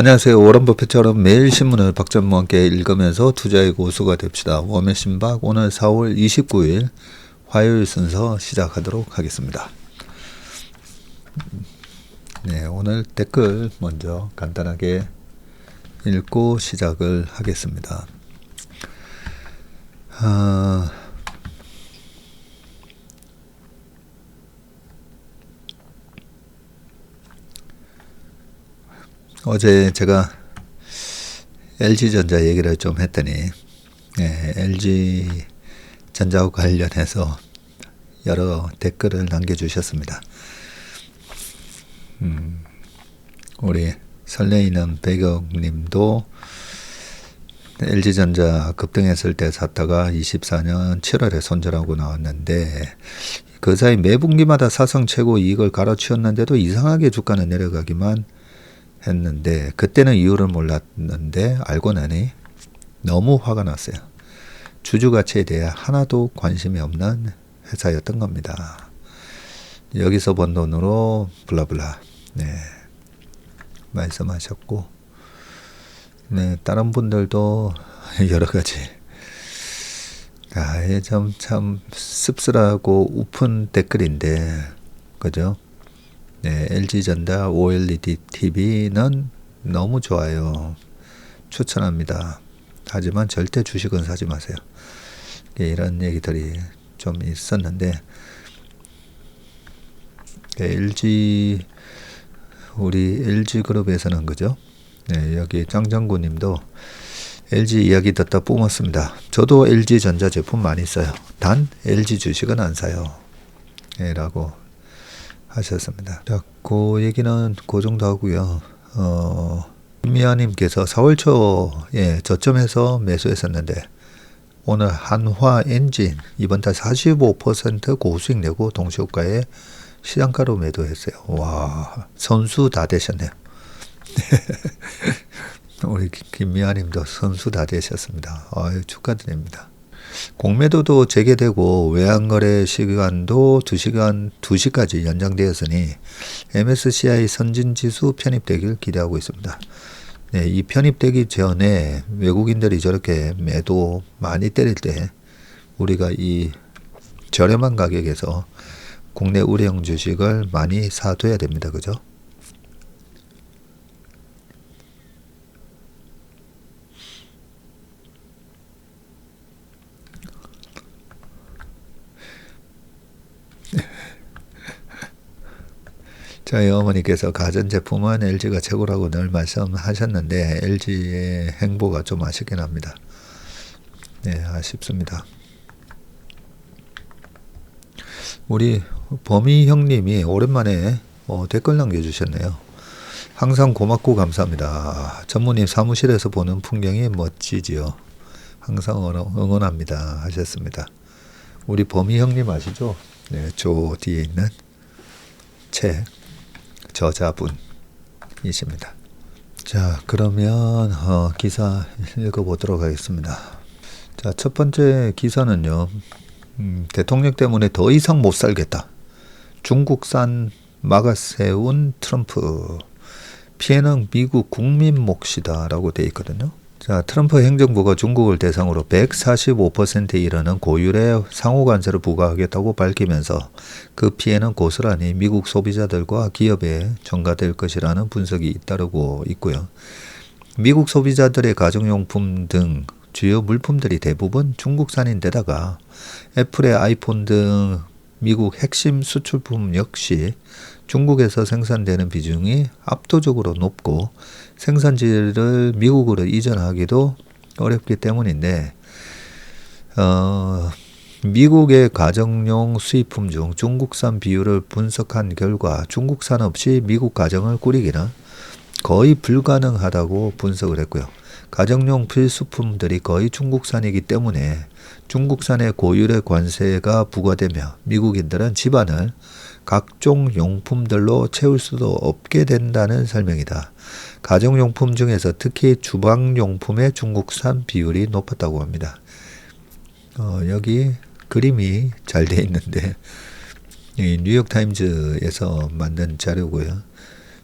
안녕하세요. 워런 버핏처럼 매일 신문을 박전무와 함께 읽으면서 투자의 고수가 됩시다. 웜의 신박 오늘 4월 29일 화요일 순서 시작하도록 하겠습니다. 네, 오늘 댓글 먼저 간단하게 읽고 시작을 하겠습니다. 어제 제가 LG전자 얘기를 좀 했더니 LG전자와 관련해서 여러 댓글을 남겨주셨습니다. 우리 설레이는 배경님도 LG전자 급등했을 때 샀다가 24년 7월에 손절하고 나왔는데 그 사이 매분기마다 사상 최고 이익을 갈아치웠는데도 이상하게 주가는 내려가기만 했는데 그때는 이유를 몰랐는데 알고 나니 너무 화가 났어요. 주주 가치에 대해 하나도 관심이 없는 회사였던 겁니다. 여기서 번 돈으로 블라블라 말씀하셨고 다른 분들도 여러 가지 참 씁쓸하고 우픈 댓글인데 그죠? LG전자 OLED TV는 너무 좋아요. 추천합니다. 하지만 절대 주식은 사지 마세요. 이런 얘기들이 좀 있었는데 우리 LG그룹에서는 그죠? 여기 짱장구님도 LG 이야기 듣다 뿜었습니다. 저도 LG전자 제품 많이 써요. 단 LG 주식은 안 사요. 라고 하셨습니다. 자, 그 얘기는 그 정도 하고요. 김미아님께서 4월 초에 저점에서 매수했었는데 오늘 한화 엔진 이번 달 45% 고수익 내고 동시효과에 시장가로 매도했어요. 와, 선수 다 되셨네요. 우리 김미아님도 선수 다 되셨습니다. 축하드립니다. 공매도도 재개되고 외환거래 시간도 2시까지 연장되었으니 MSCI 선진지수 편입되길 기대하고 있습니다. 이 편입되기 전에 외국인들이 저렇게 매도 많이 때릴 때 우리가 이 저렴한 가격에서 국내 우량 주식을 많이 사둬야 됩니다. 그죠? 저희 어머니께서 가전제품은 LG가 최고라고 늘 말씀하셨는데 LG의 행보가 좀 아쉽긴 합니다. 아쉽습니다. 우리 범희 형님이 오랜만에 댓글 남겨주셨네요. 항상 고맙고 감사합니다. 전무님 사무실에서 보는 풍경이 멋지지요. 항상 응원합니다 하셨습니다. 우리 범희 형님 아시죠? 저 뒤에 있는 책 저자분이십니다. 자, 그러면 기사 읽어보도록 하겠습니다. 자, 첫 번째 기사는요. 대통령 때문에 더 이상 못 살겠다. 중국산 막아세운 트럼프. 피해는 미국 국민 몫이다 라고 되어 있거든요. 자, 트럼프 행정부가 중국을 대상으로 145%에 이르는 고율의 상호관세를 부과하겠다고 밝히면서 그 피해는 고스란히 미국 소비자들과 기업에 전가될 것이라는 분석이 잇따르고 있고요. 미국 소비자들의 가정용품 등 주요 물품들이 대부분 중국산인데다가 애플의 아이폰 등 미국 핵심 수출품 역시 중국에서 생산되는 비중이 압도적으로 높고 생산지를 미국으로 이전하기도 어렵기 때문인데 미국의 가정용 수입품 중 중국산 비율을 분석한 결과 중국산 없이 미국 가정을 꾸리기는 거의 불가능하다고 분석을 했고요. 가정용 필수품들이 거의 중국산이기 때문에 중국산의 고율의 관세가 부과되며 미국인들은 집안을 각종 용품들로 채울 수도 없게 된다는 설명이다. 가정용품 중에서 특히 주방용품의 중국산 비율이 높았다고 합니다. 여기 그림이 잘 돼 있는데 이 뉴욕타임즈에서 만든 자료고요.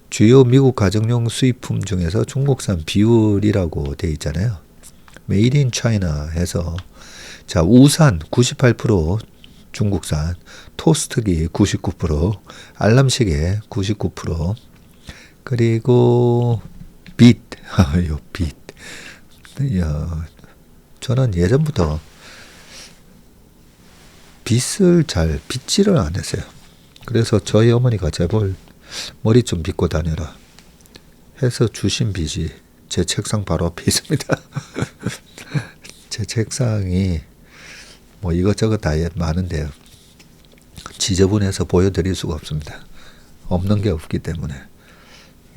주요 미국 가정용 수입품 중에서 중국산 비율이라고 돼 있잖아요. Made in China 해서 자, 우산 98%, 중국산, 토스트기 99%, 알람시계 99%, 그리고 빛, 요 빛. 야, 저는 예전부터 빗질을 안 했어요. 그래서 저희 어머니가 제발 머리 좀 빗고 다녀라 해서 주신 빗이 제 책상 바로 앞에 있습니다. 제 책상이 뭐 이것저것 다 많은데요. 지저분해서 보여드릴 수가 없습니다. 없는 게 없기 때문에.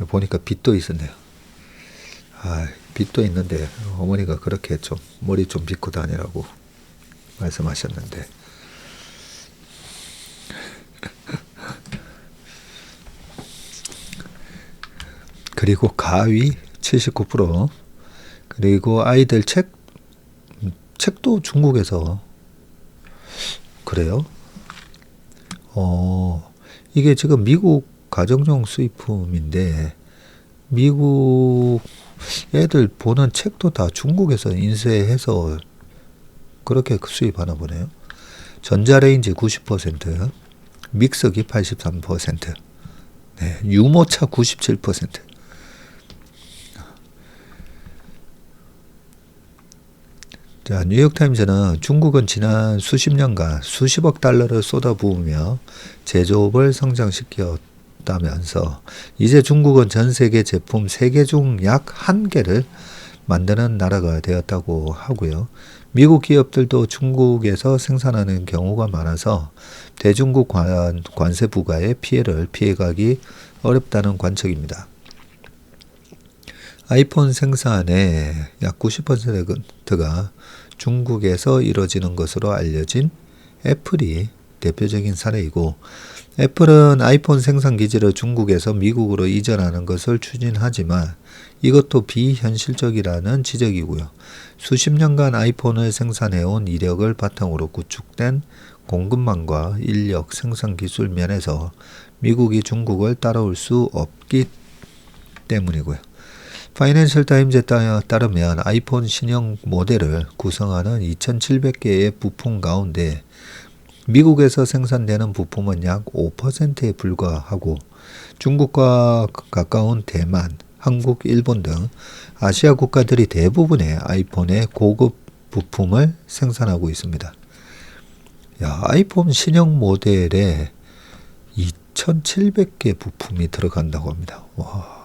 보니까 빗도 있었네요. 빗도 있는데 어머니가 그렇게 좀 머리 좀 빗고 다니라고 말씀하셨는데 그리고 가위 79%, 그리고 아이들 책도 중국에서 그래요? 이게 지금 미국 가정용 수입품인데 미국 애들 보는 책도 다 중국에서 인쇄해서 그렇게 수입하나 보네요. 전자레인지 90%, 믹서기 83%, 네, 유모차 97%. 자, 뉴욕타임즈는 중국은 지난 수십 년간 수십억 달러를 쏟아부으며 제조업을 성장시켰다면서 이제 중국은 전 세계 제품 3개 중 약 1개를 만드는 나라가 되었다고 하고요. 미국 기업들도 중국에서 생산하는 경우가 많아서 대중국 관세 부과의 피해를 피해가기 어렵다는 관측입니다. 아이폰 생산의 약 90%가 중국에서 이루어지는 것으로 알려진 애플이 대표적인 사례이고, 애플은 아이폰 생산 기지를 중국에서 미국으로 이전하는 것을 추진하지만 이것도 비현실적이라는 지적이고요. 수십 년간 아이폰을 생산해온 이력을 바탕으로 구축된 공급망과 인력, 생산 기술 면에서 미국이 중국을 따라올 수 없기 때문이고요. 파이낸셜 타임즈에 따르면 아이폰 신형 모델을 구성하는 2,700개의 부품 가운데 미국에서 생산되는 부품은 약 5%에 불과하고 중국과 가까운 대만, 한국, 일본 등 아시아 국가들이 대부분의 아이폰의 고급 부품을 생산하고 있습니다. 야, 아이폰 신형 모델에 2,700개 부품이 들어간다고 합니다. 와.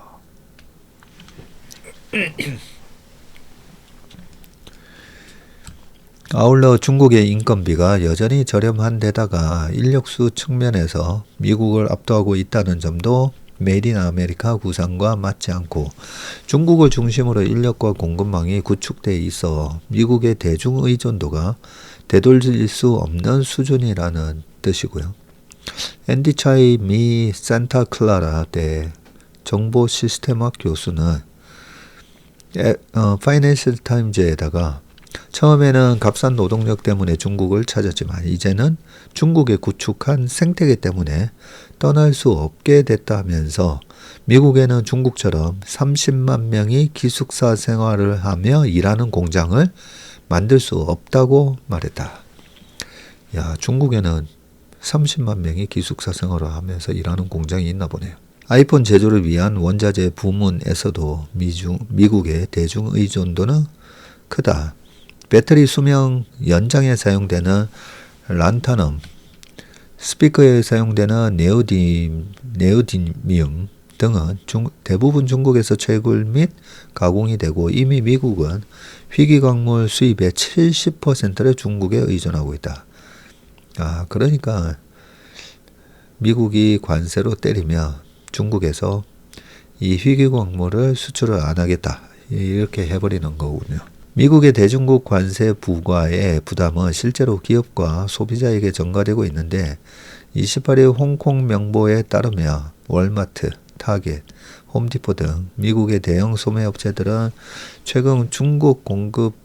아울러 중국의 인건비가 여전히 저렴한 데다가 인력수 측면에서 미국을 압도하고 있다는 점도 메이드 인 아메리카 구상과 맞지 않고 중국을 중심으로 인력과 공급망이 구축돼 있어 미국의 대중 의존도가 되돌릴 수 없는 수준이라는 뜻이고요. 앤디 차이 미 산타클라라 대 정보 시스템학 교수는 파이낸셜 타임즈에다가 처음에는 값싼 노동력 때문에 중국을 찾았지만 이제는 중국에 구축한 생태계 때문에 떠날 수 없게 됐다면서 미국에는 중국처럼 30만 명이 기숙사 생활을 하며 일하는 공장을 만들 수 없다고 말했다. 야, 중국에는 30만 명이 기숙사 생활을 하면서 일하는 공장이 있나 보네요. 아이폰 제조를 위한 원자재 부문에서도 미국의 대중 의존도는 크다. 배터리 수명 연장에 사용되는 란타넘, 스피커에 사용되는 네오디뮴 등은 대부분 중국에서 채굴 및 가공이 되고 이미 미국은 희귀광물 수입의 70%를 중국에 의존하고 있다. 그러니까 미국이 관세로 때리면 중국에서 이 희귀광물을 수출을 안 하겠다. 이렇게 해버리는 거군요. 미국의 대중국 관세 부과의 부담은 실제로 기업과 소비자에게 전가되고 있는데 28일 홍콩 명보에 따르면 월마트, 타겟, 홈디포 등 미국의 대형 소매업체들은 최근 중국 공급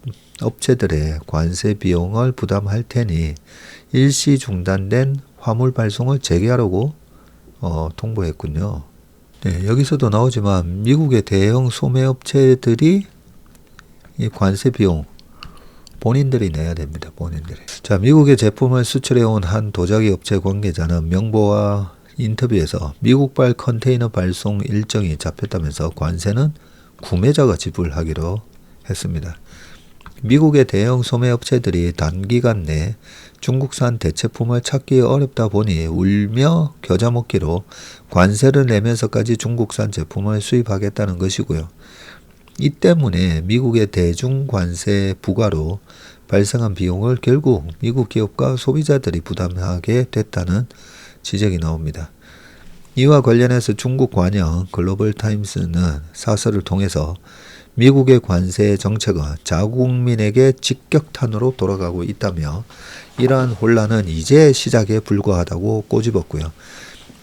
업체들의 관세 비용을 부담할 테니 일시 중단된 화물 발송을 재개하라고 통보했군요. 네, 여기서도 나오지만 미국의 대형 소매업체들이 이 관세 비용 본인들이 내야 됩니다. 본인들이. 자, 미국의 제품을 수출해온 한 도자기 업체 관계자는 명보와 인터뷰에서 미국발 컨테이너 발송 일정이 잡혔다면서 관세는 구매자가 지불하기로 했습니다. 미국의 대형 소매업체들이 단기간 내 중국산 대체품을 찾기 어렵다 보니 울며 겨자 먹기로 관세를 내면서까지 중국산 제품을 수입하겠다는 것이고요. 이 때문에 미국의 대중 관세 부과로 발생한 비용을 결국 미국 기업과 소비자들이 부담하게 됐다는 지적이 나옵니다. 이와 관련해서 중국 관영 글로벌타임스는 사설을 통해서 미국의 관세 정책은 자국민에게 직격탄으로 돌아가고 있다며 이러한 혼란은 이제 시작에 불과하다고 꼬집었고요.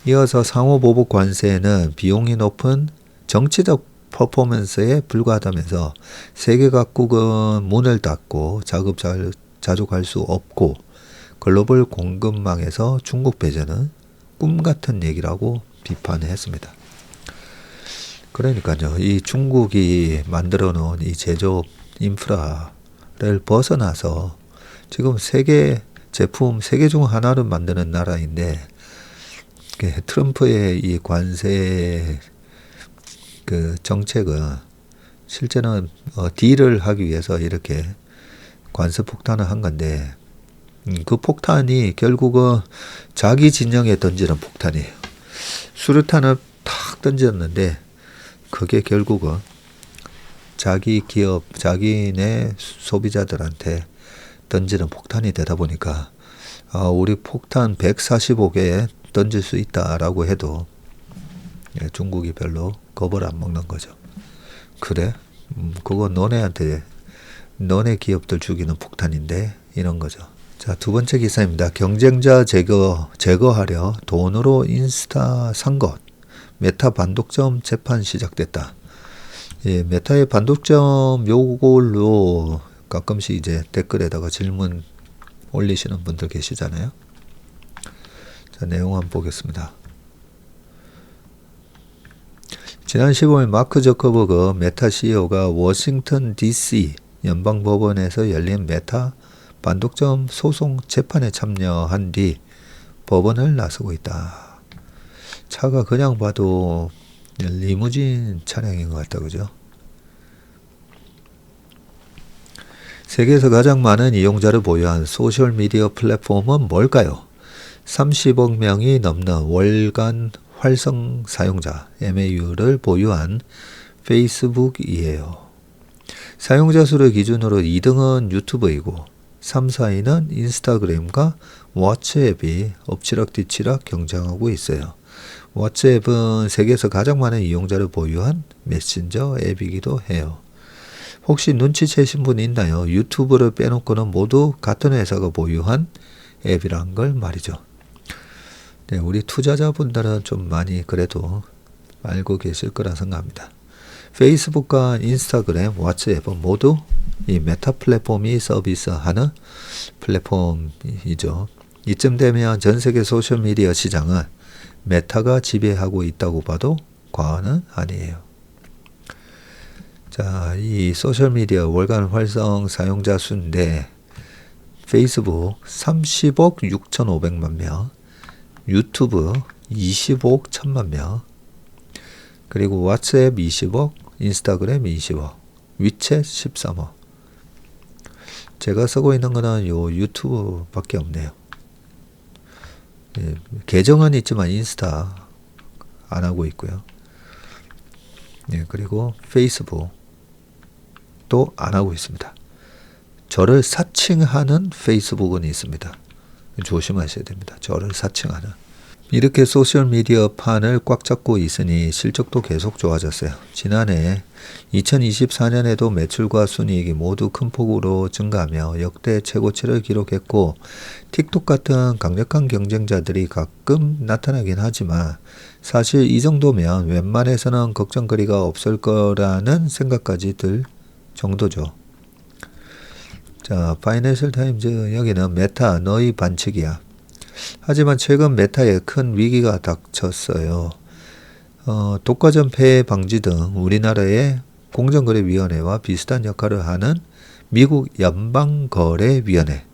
이어서 상호보복 관세는 비용이 높은 정치적 퍼포먼스에 불과하다면서 세계 각국은 문을 닫고 자족할 수 없고 글로벌 공급망에서 중국 배제는 꿈같은 얘기라고 비판했습니다. 그러니까요, 이 중국이 만들어 놓은 이 제조업 인프라를 벗어나서 지금 세계 제품, 세계 중 하나를 만드는 나라인데, 트럼프의 이 관세 그 정책은 실제는 딜을 하기 위해서 이렇게 관세 폭탄을 한 건데, 그 폭탄이 결국은 자기 진영에 던지는 폭탄이에요. 수류탄을 탁 던졌는데 그게 결국은 자기 기업, 자기네 소비자들한테 던지는 폭탄이 되다 보니까 우리 폭탄 145개 던질 수 있다라고 해도 중국이 별로 겁을 안 먹는 거죠. 그래? 그거 너네 기업들 죽이는 폭탄인데 이런 거죠. 자, 두 번째 기사입니다. 경쟁자 제거하려 돈으로 인스타 산 것. 메타 반독점 재판 시작됐다. 예, 메타의 반독점 요걸로 가끔씩 이제 댓글에다가 질문 올리시는 분들 계시잖아요. 자, 내용 한번 보겠습니다. 지난 15일 마크 저커버그 메타 CEO가 워싱턴 DC 연방법원에서 열린 메타 반독점 소송 재판에 참여한 뒤 법원을 나서고 있다. 차가 그냥 봐도 리무진 차량인 것 같다, 그죠? 세계에서 가장 많은 이용자를 보유한 소셜미디어 플랫폼은 뭘까요? 30억 명이 넘는 월간 활성 사용자 MAU를 보유한 페이스북이에요. 사용자 수를 기준으로 2등은 유튜브이고 3, 4위는 인스타그램과 왓츠앱이 엎치락뒤치락 경쟁하고 있어요. 왓츠앱은 세계에서 가장 많은 이용자를 보유한 메신저 앱이기도 해요. 혹시 눈치채신 분 있나요? 유튜브를 빼놓고는 모두 같은 회사가 보유한 앱이란 걸 말이죠. 네, 우리 투자자분들은 좀 많이 그래도 알고 계실 거라 생각합니다. 페이스북과 인스타그램, 왓츠앱은 모두 이 메타 플랫폼이 서비스하는 플랫폼이죠. 이쯤 되면 전 세계 소셜미디어 시장은 메타가 지배하고 있다고 봐도 과언은 아니에요. 자, 이 소셜미디어 월간 활성 사용자 수인데 페이스북 30억 6,500만 명, 유튜브 25억 1,000만 명, 그리고 왓츠앱 20억, 인스타그램 20억, 위챗 13억. 제가 쓰고 있는 거는 요 유튜브밖에 없네요. 예, 계정은 있지만 인스타 안 하고 있고요. 예, 그리고 페이스북도 안 하고 있습니다. 저를 사칭하는 페이스북은 있습니다. 조심하셔야 됩니다. 저를 사칭하는. 이렇게 소셜미디어 판을 꽉 잡고 있으니 실적도 계속 좋아졌어요. 지난해 2024년에도 매출과 순이익이 모두 큰 폭으로 증가하며 역대 최고치를 기록했고 틱톡 같은 강력한 경쟁자들이 가끔 나타나긴 하지만 사실 이 정도면 웬만해서는 걱정거리가 없을 거라는 생각까지 들 정도죠. 자, 파이낸셜 타임즈 여기는 메타 너희 반칙이야. 하지만 최근 메타에 큰 위기가 닥쳤어요. 독과점 폐해 방지 등 우리나라의 공정거래위원회와 비슷한 역할을 하는 미국 연방거래위원회,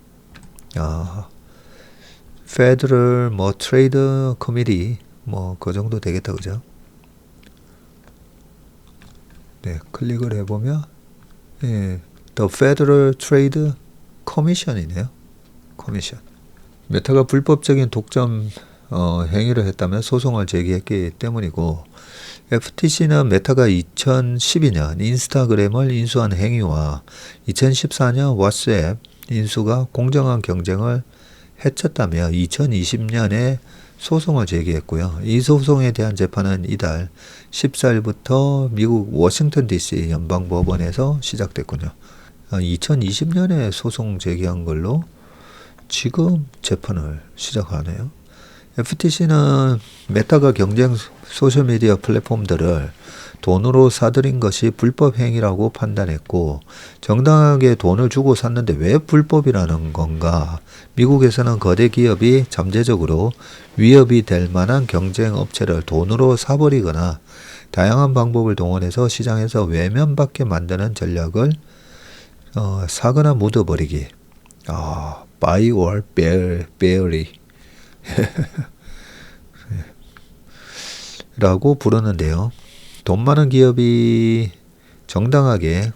Federal Trade Committee 그 정도 되겠다, 그죠? 네, 클릭을 해보면 The Federal Trade Commission이네요. 커미션. 메타가 불법적인 독점 행위를 했다면 소송을 제기했기 때문이고, FTC는 메타가 2012년 인스타그램을 인수한 행위와 2014년 왓츠앱 인수가 공정한 경쟁을 해쳤다며 2020년에 소송을 제기했고요. 이 소송에 대한 재판은 이달 14일부터 미국 워싱턴 DC 연방법원에서 시작됐군요. 2020년에 소송 제기한 걸로 지금 재판을 시작하네요. FTC는 메타가 경쟁 소셜미디어 플랫폼들을 돈으로 사들인 것이 불법 행위라고 판단했고, 정당하게 돈을 주고 샀는데 왜 불법이라는 건가? 미국에서는 거대 기업이 잠재적으로 위협이 될 만한 경쟁 업체를 돈으로 사버리거나 다양한 방법을 동원해서 시장에서 외면받게 만드는 전략을 사거나 묻어버리기. buy or bury 라고 부르는데요. 돈 많은 기업이 정당하게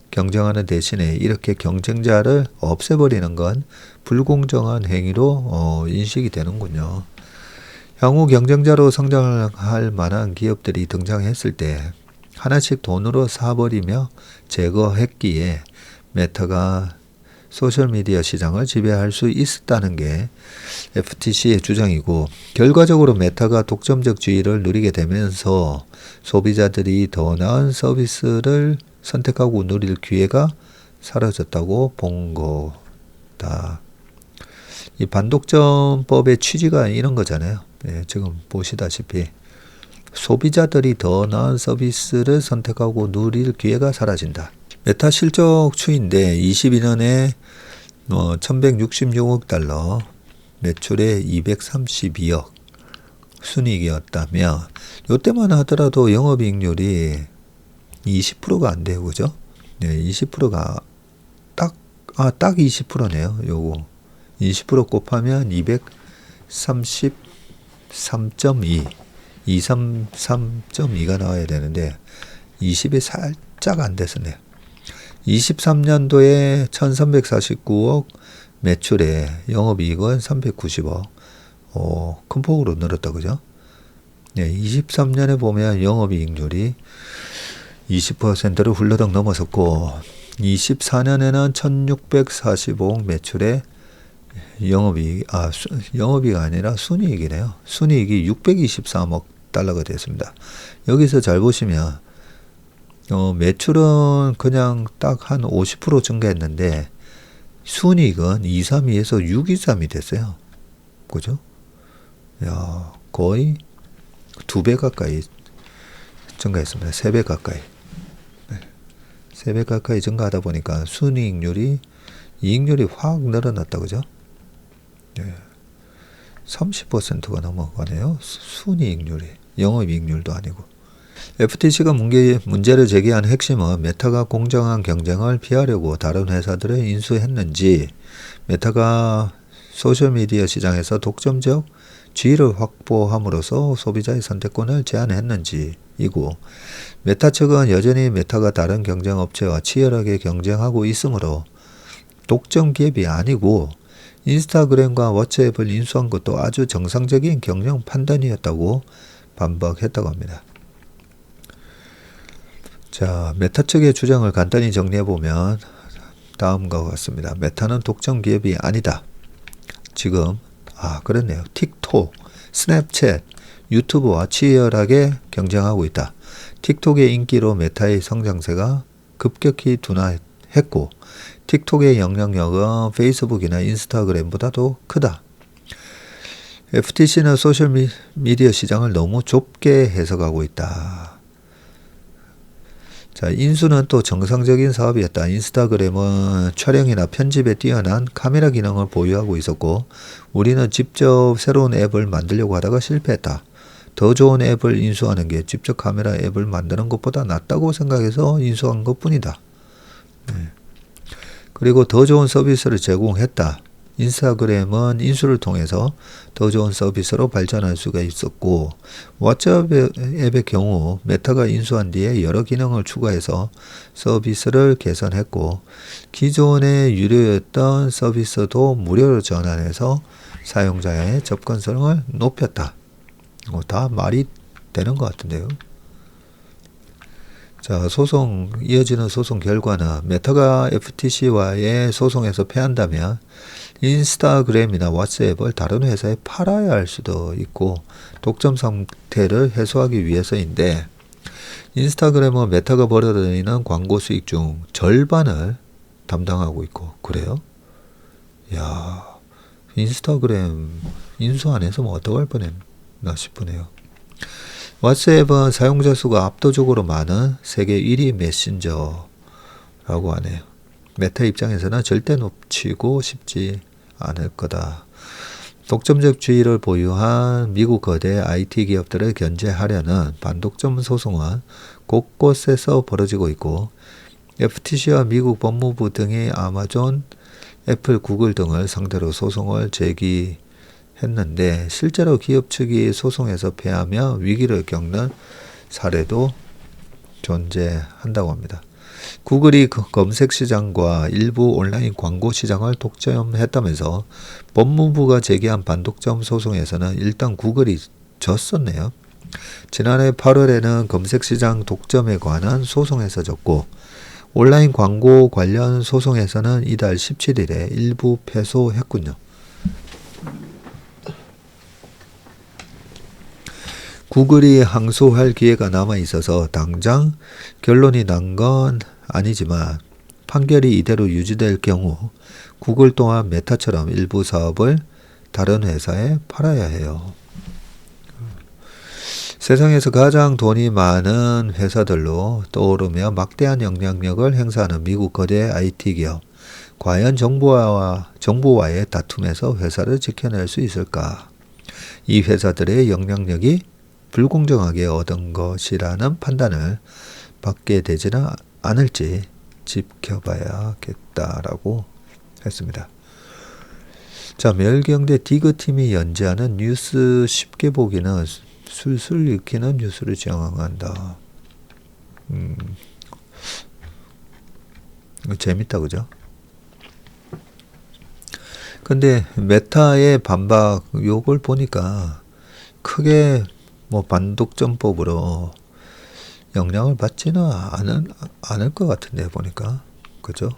경쟁하는 대신에 이렇게 경쟁자를 없애버리는 건 불공정한 행위로 인식이 되는군요. 향후 경쟁자로 성장할 만한 기업들이 등장했을 때 하나씩 돈으로 사버리며 제거했기에 메타가 소셜미디어 시장을 지배할 수 있었다는 게 FTC의 주장이고, 결과적으로 메타가 독점적 지위를 누리게 되면서 소비자들이 더 나은 서비스를 선택하고 누릴 기회가 사라졌다고 본 거다. 이 반독점법의 취지가 이런 거잖아요. 네, 지금 보시다시피 소비자들이 더 나은 서비스를 선택하고 누릴 기회가 사라진다. 메타 실적 추이인데 22년에 1166억 달러, 매출에 232억 순이익이었다면, 이때만 하더라도 영업이익률이 20%가 안 돼요, 그죠? 네, 20%가 딱 20%네요. 요거 20% 곱하면 233.2, 233.2가 나와야 되는데 20이 살짝 안 됐었네요. 23년도에 1349억 매출에 영업이익은 390억. 큰 폭으로 늘었다, 그죠? 네, 23년에 보면 영업이익률이 20%를 훌러덩 넘어섰고, 24년에는 1645억 매출에 영업이익이 아니라 순이익이네요. 순이익이 623억 달러가 됐습니다. 여기서 잘 보시면 매출은 그냥 딱 한 50% 증가했는데 순이익은 232에서 623이 됐어요. 그죠? 야, 거의 2배 가까이 증가했습니다. 3배 가까이. 네. 3배 가까이 증가하다 보니까 순이익률이, 이익률이 확 늘어났다, 그죠? 네. 30%가 넘어가네요. 순이익률이. 영업이익률도 아니고. FTC가 문제를 제기한 핵심은 메타가 공정한 경쟁을 피하려고 다른 회사들을 인수했는지, 메타가 소셜미디어 시장에서 독점적 지위를 확보함으로써 소비자의 선택권을 제한했는지이고, 메타 측은 여전히 메타가 다른 경쟁업체와 치열하게 경쟁하고 있으므로 독점 기업이 아니고 인스타그램과 왓츠앱을 인수한 것도 아주 정상적인 경영 판단이었다고 반박했다고 합니다. 자, 메타 측의 주장을 간단히 정리해보면 다음과 같습니다. 메타는 독점 기업이 아니다. 지금 그렇네요. 틱톡, 스냅챗, 유튜브와 치열하게 경쟁하고 있다. 틱톡의 인기로 메타의 성장세가 급격히 둔화했고, 틱톡의 영향력은 페이스북이나 인스타그램보다도 크다. FTC는 소셜미디어 시장을 너무 좁게 해석하고 있다. 자, 인수는 또 정상적인 사업이었다. 인스타그램은 촬영이나 편집에 뛰어난 카메라 기능을 보유하고 있었고, 우리는 직접 새로운 앱을 만들려고 하다가 실패했다. 더 좋은 앱을 인수하는 게 직접 카메라 앱을 만드는 것보다 낫다고 생각해서 인수한 것뿐이다. 네. 그리고 더 좋은 서비스를 제공했다. 인스타그램은 인수를 통해서 더 좋은 서비스로 발전할 수가 있었고, 왓츠앱 앱의 경우 메타가 인수한 뒤에 여러 기능을 추가해서 서비스를 개선했고, 기존에 유료였던 서비스도 무료로 전환해서 사용자의 접근성을 높였다. 다 말이 되는 것 같은데요. 자, 이어지는 소송 결과는 메타가 FTC와의 소송에서 패한다면 인스타그램이나 왓츠앱을 다른 회사에 팔아야 할 수도 있고, 독점 상태를 해소하기 위해서인데, 인스타그램은 메타가 벌어들이는 광고 수익 중 절반을 담당하고 있고, 그래요? 야, 인스타그램 인수 안 했으면 어떡할 뻔했나 싶으네요. 왓츠앱은 사용자 수가 압도적으로 많은 세계 1위 메신저라고 하네요. 메타 입장에서는 절대 놓치고 싶지 않을 거다. 독점적 주의를 보유한 미국 거대 IT 기업들을 견제하려는 반독점 소송은 곳곳에서 벌어지고 있고, FTC와 미국 법무부 등이 아마존, 애플, 구글 등을 상대로 소송을 제기했는데, 실제로 기업 측이 소송에서 패하며 위기를 겪는 사례도 존재한다고 합니다. 구글이 검색 시장과 일부 온라인 광고 시장을 독점했다면서 법무부가 제기한 반독점 소송에서는 일단 구글이 졌었네요. 지난해 8월에는 검색 시장 독점에 관한 소송에서 졌고, 온라인 광고 관련 소송에서는 이달 17일에 일부 패소했군요. 구글이 항소할 기회가 남아 있어서 당장 결론이 난 건 아니지만, 판결이 이대로 유지될 경우 구글 또한 메타처럼 일부 사업을 다른 회사에 팔아야 해요. 세상에서 가장 돈이 많은 회사들로 떠오르며 막대한 영향력을 행사하는 미국 거대 IT 기업. 과연 정부와의 다툼에서 회사를 지켜낼 수 있을까? 이 회사들의 영향력이 불공정하게 얻은 것이라는 판단을 받게 되지는 않을지 지켜봐야겠다라고 했습니다. 자, 매일경제 디그팀이 연재하는 뉴스 쉽게 보기는 술술 읽히는 뉴스를 지향한다. 재밌다, 그죠? 근데 메타의 반박 요걸 보니까 크게 뭐 반독점법으로 영향을 받지는 않을 것 같은데 보니까, 그죠?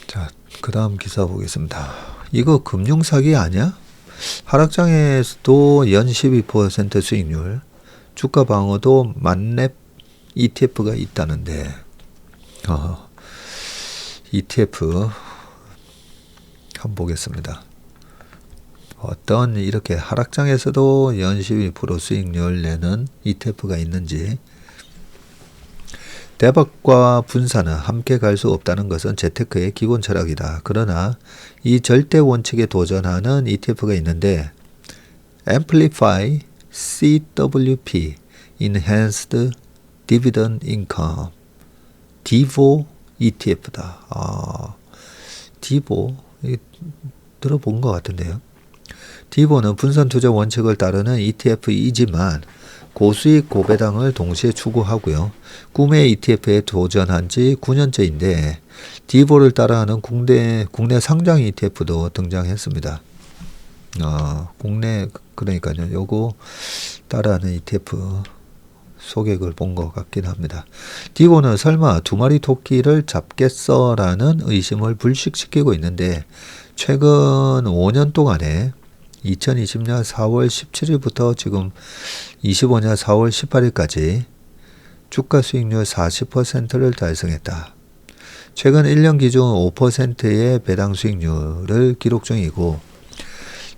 자, 그 다음 기사 보겠습니다. 이거 금융사기 아니야? 하락장에서도 연 12% 수익률, 주가 방어도 만렙 ETF가 있다는데, ETF 한번 보겠습니다. 어떤 이렇게 하락장에서도 연 12% 수익률 내는 ETF가 있는지. 대박과 분산은 함께 갈 수 없다는 것은 재테크의 기본 철학이다. 그러나 이 절대 원칙에 도전하는 ETF가 있는데, Amplify CWP Enhanced Dividend Income DIVO ETF다. DIVO 들어본 것 같은데요. DIVO는 분산 투자 원칙을 따르는 ETF이지만 고수익 고배당을 동시에 추구하고요. 꿈의 ETF에 도전한 지 9년째인데 DIVO를 따라하는 국내 상장 ETF도 등장했습니다. 국내 그러니까요. 요거 따라하는 ETF 소개글 본 것 같긴 합니다. DIVO는 설마 두 마리 토끼를 잡겠어라는 의심을 불식시키고 있는데, 최근 5년 동안에 2020년 4월 17일부터 지금 25년 4월 18일까지 주가 수익률 40%를 달성했다. 최근 1년 기준 5%의 배당 수익률을 기록 중이고,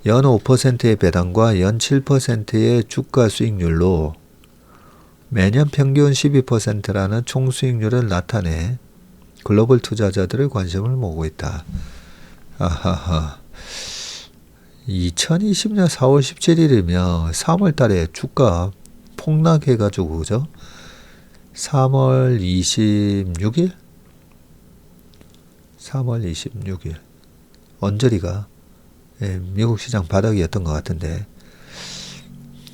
연 5%의 배당과 연 7%의 주가 수익률로 매년 평균 12%라는 총 수익률을 나타내 글로벌 투자자들의 관심을 모으고 있다. 아하하. 2020년 4월 17일이면 3월 달에 주가 폭락해가지고, 그죠? 3월 26일? 3월 26일. 언저리가 미국 시장 바닥이었던 것 같은데,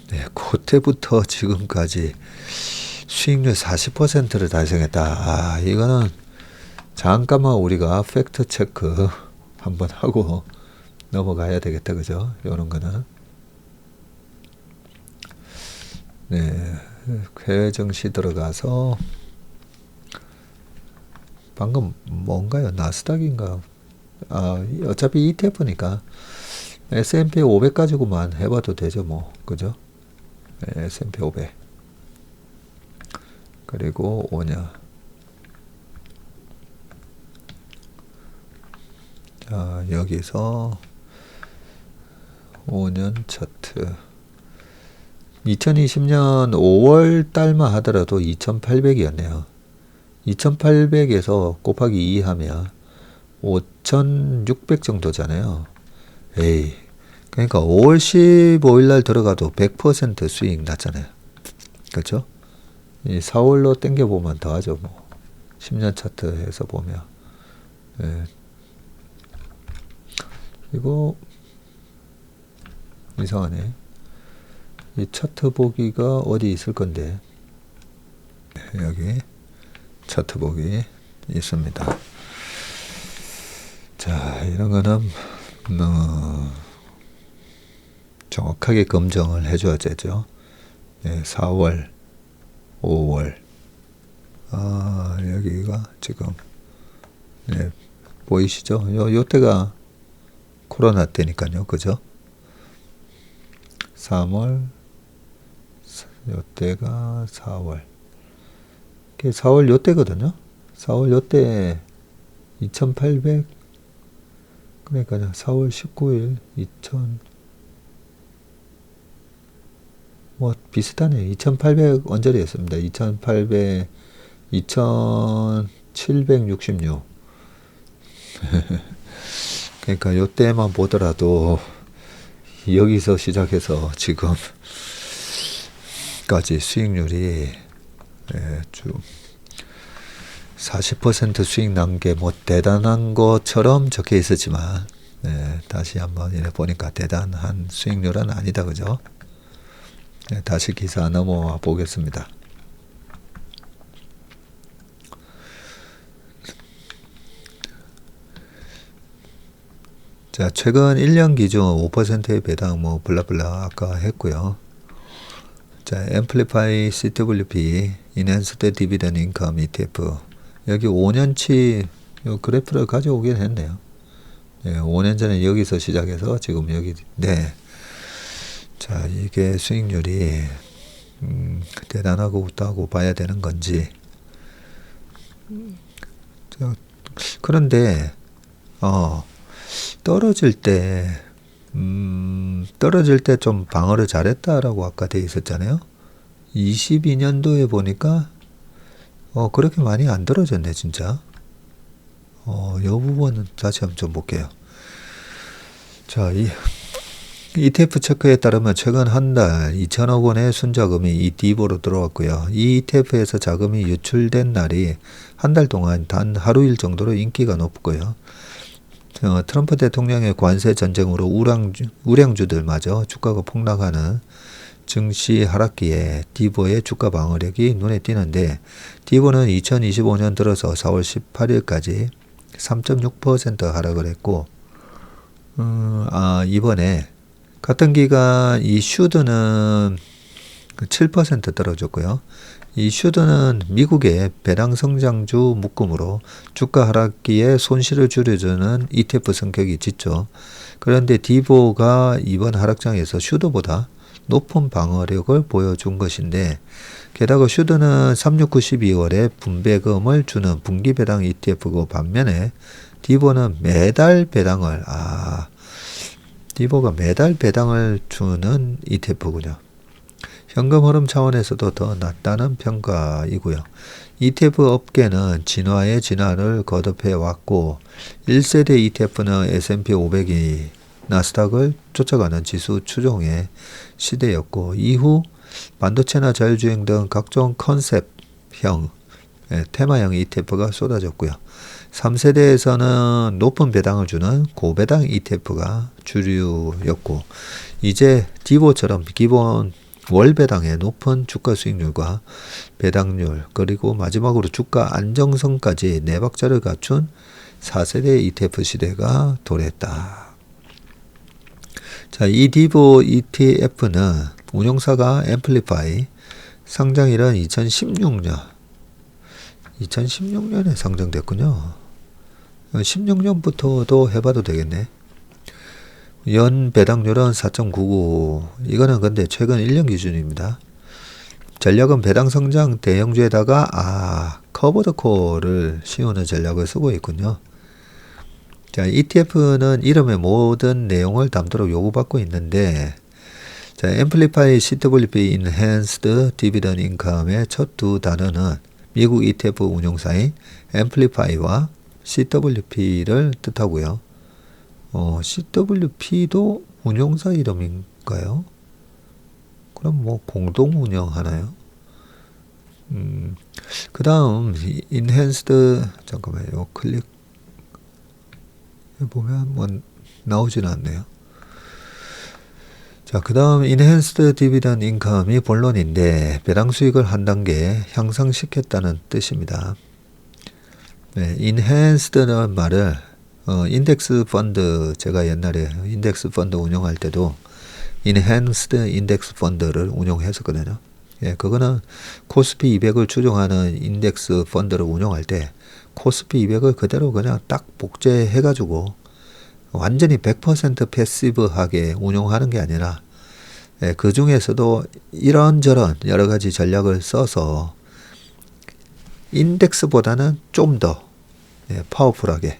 네, 그때부터 지금까지 수익률 40%를 달성했다. 아, 이거는 잠깐만 우리가 팩트 체크 한번 하고 넘어가야 되겠다. 그죠? 이런 거는. 네, 해외 증시 들어가서 방금 뭔가요? 나스닥인가? 아, 어차피 ETF니까 S&P 500 가지고만 해봐도 되죠, 뭐. 그죠? 네, S&P 500. 그리고 5년. 자, 여기서 5년 차트. 2020년 5월 달만 하더라도 2800이었네요. 2800에서 곱하기 2 하면 5600 정도잖아요. 에이, 그러니까 5월 15일 날 들어가도 100% 수익 났잖아요. 그렇죠? 이 4월로 땡겨보면 더 하죠. 뭐 10년 차트에서 보면. 예. 이거 이상하네. 이 차트 보기가 어디 있을 건데. 여기 차트 보기 있습니다. 자, 이런 거는 정확하게 검증을 해줘야 되죠. 네, 4월, 5월. 아, 여기가 지금 네, 보이시죠? 요때가 코로나 때니까요. 그죠? 3월, 요때가 4월. 4월 요때거든요. 4월 요때 2800, 그러니까 4월 19일 2000, 뭐 비슷하네요. 2800 언저리였습니다. 2800, 2766. 그러니까 요때만 보더라도 여기서 시작해서 지금까지 수익률이 쭉 40% 수익 난 게 뭐 대단한 것처럼 적혀 있었지만, 다시 한번 이래 보니까 대단한 수익률은 아니다. 그죠? 다시 기사 넘어와 보겠습니다. 자, 최근 1년 기준 5%의 배당 뭐 블라블라 아까 했고요. 자, 앰플리파이 CWP 인핸스드 디비던드 인컴 ETF, 여기 5년치 요 그래프를 가져오긴 했네요. 5년 전에 여기서 시작해서 지금 여기. 네. 자, 이게 수익률이 대단하고 봐야 되는 건지. 자, 그런데 떨어질 때 좀 방어를 잘했다라고 아까 돼 있었잖아요. 22년도에 보니까 그렇게 많이 안 떨어졌네 진짜. 요 부분은 다시 한번 좀 볼게요. 자, 이 ETF 체크에 따르면 최근 한 달 2천억 원의 순자금이 이 디보로 들어왔고요. 이 ETF에서 자금이 유출된 날이 한 달 동안 단 하루일 정도로 인기가 높고요. 트럼프 대통령의 관세 전쟁으로 우량주들마저 주가가 폭락하는 증시 하락기에 디보의 주가 방어력이 눈에 띄는데, 디보는 2025년 들어서 4월 18일까지 3.6% 하락을 했고, 이번에 같은 기간 이 슈드는 7% 떨어졌고요. 이 슈드는 미국의 배당 성장주 묶음으로 주가 하락기에 손실을 줄여주는 ETF 성격이 짙죠. 그런데 디보가 이번 하락장에서 슈드보다 높은 방어력을 보여준 것인데, 게다가 슈드는 369 12월에 분배금을 주는 분기배당 ETF고, 반면에 디보는 매달 배당을 디보가 매달 배당을 주는 ETF군요. 현금 흐름 차원에서도 더 낫다는 평가이고요. ETF 업계는 진화의 진화를 거듭해 왔고, 1세대 ETF는 S&P 500이 나스닥을 쫓아가는 지수 추종의 시대였고, 이후 반도체나 자율주행 등 각종 컨셉형, 테마형 ETF가 쏟아졌고요. 3세대에서는 높은 배당을 주는 고배당 ETF가 주류였고, 이제 디보처럼 기본 월배당의 높은 주가 수익률과 배당률, 그리고 마지막으로 주가 안정성까지 네 박자를 갖춘 4세대 ETF 시대가 도래했다. 자, 이 디보 ETF는 운용사가 앰플리파이, 상장일은 2016년에 상장됐군요. 16년부터도 해봐도 되겠네. 연 배당률은 4.99. 이거는 근데 최근 1년 기준입니다. 전략은 배당 성장 대형주에다가 커버 더 콜을 씌우는 전략을 쓰고 있군요. 자, ETF는 이름의 모든 내용을 담도록 요구받고 있는데, 자, 앰플리파이 CWP Enhanced Dividend Income의 첫 두 단어는 미국 ETF 운용사인 앰플리파이와 CWP를 뜻하고요. CWP도 운용사 이름인가요? 그럼 뭐 공동 운영하나요? 그 다음 Enhanced, 잠깐만요. 클릭 해보면 뭐 나오지는 않네요. 자, 그 다음 Enhanced Dividend Income이 본론인데, 배당 수익을 한 단계 향상시켰다는 뜻입니다. 네, Enhanced는 말을 인덱스 펀드, 제가 옛날에 인덱스 펀드 운영할 때도 Enhanced 인덱스 펀드를 운용했었거든요. 예, 그거는 코스피 200을 추종하는 인덱스 펀드를 운용할 때 코스피 200을 그대로 그냥 딱 복제해가지고 완전히 100% 패시브하게 운용하는 게 아니라, 예, 그 중에서도 이런저런 여러 가지 전략을 써서 인덱스보다는 좀 더 파워풀하게.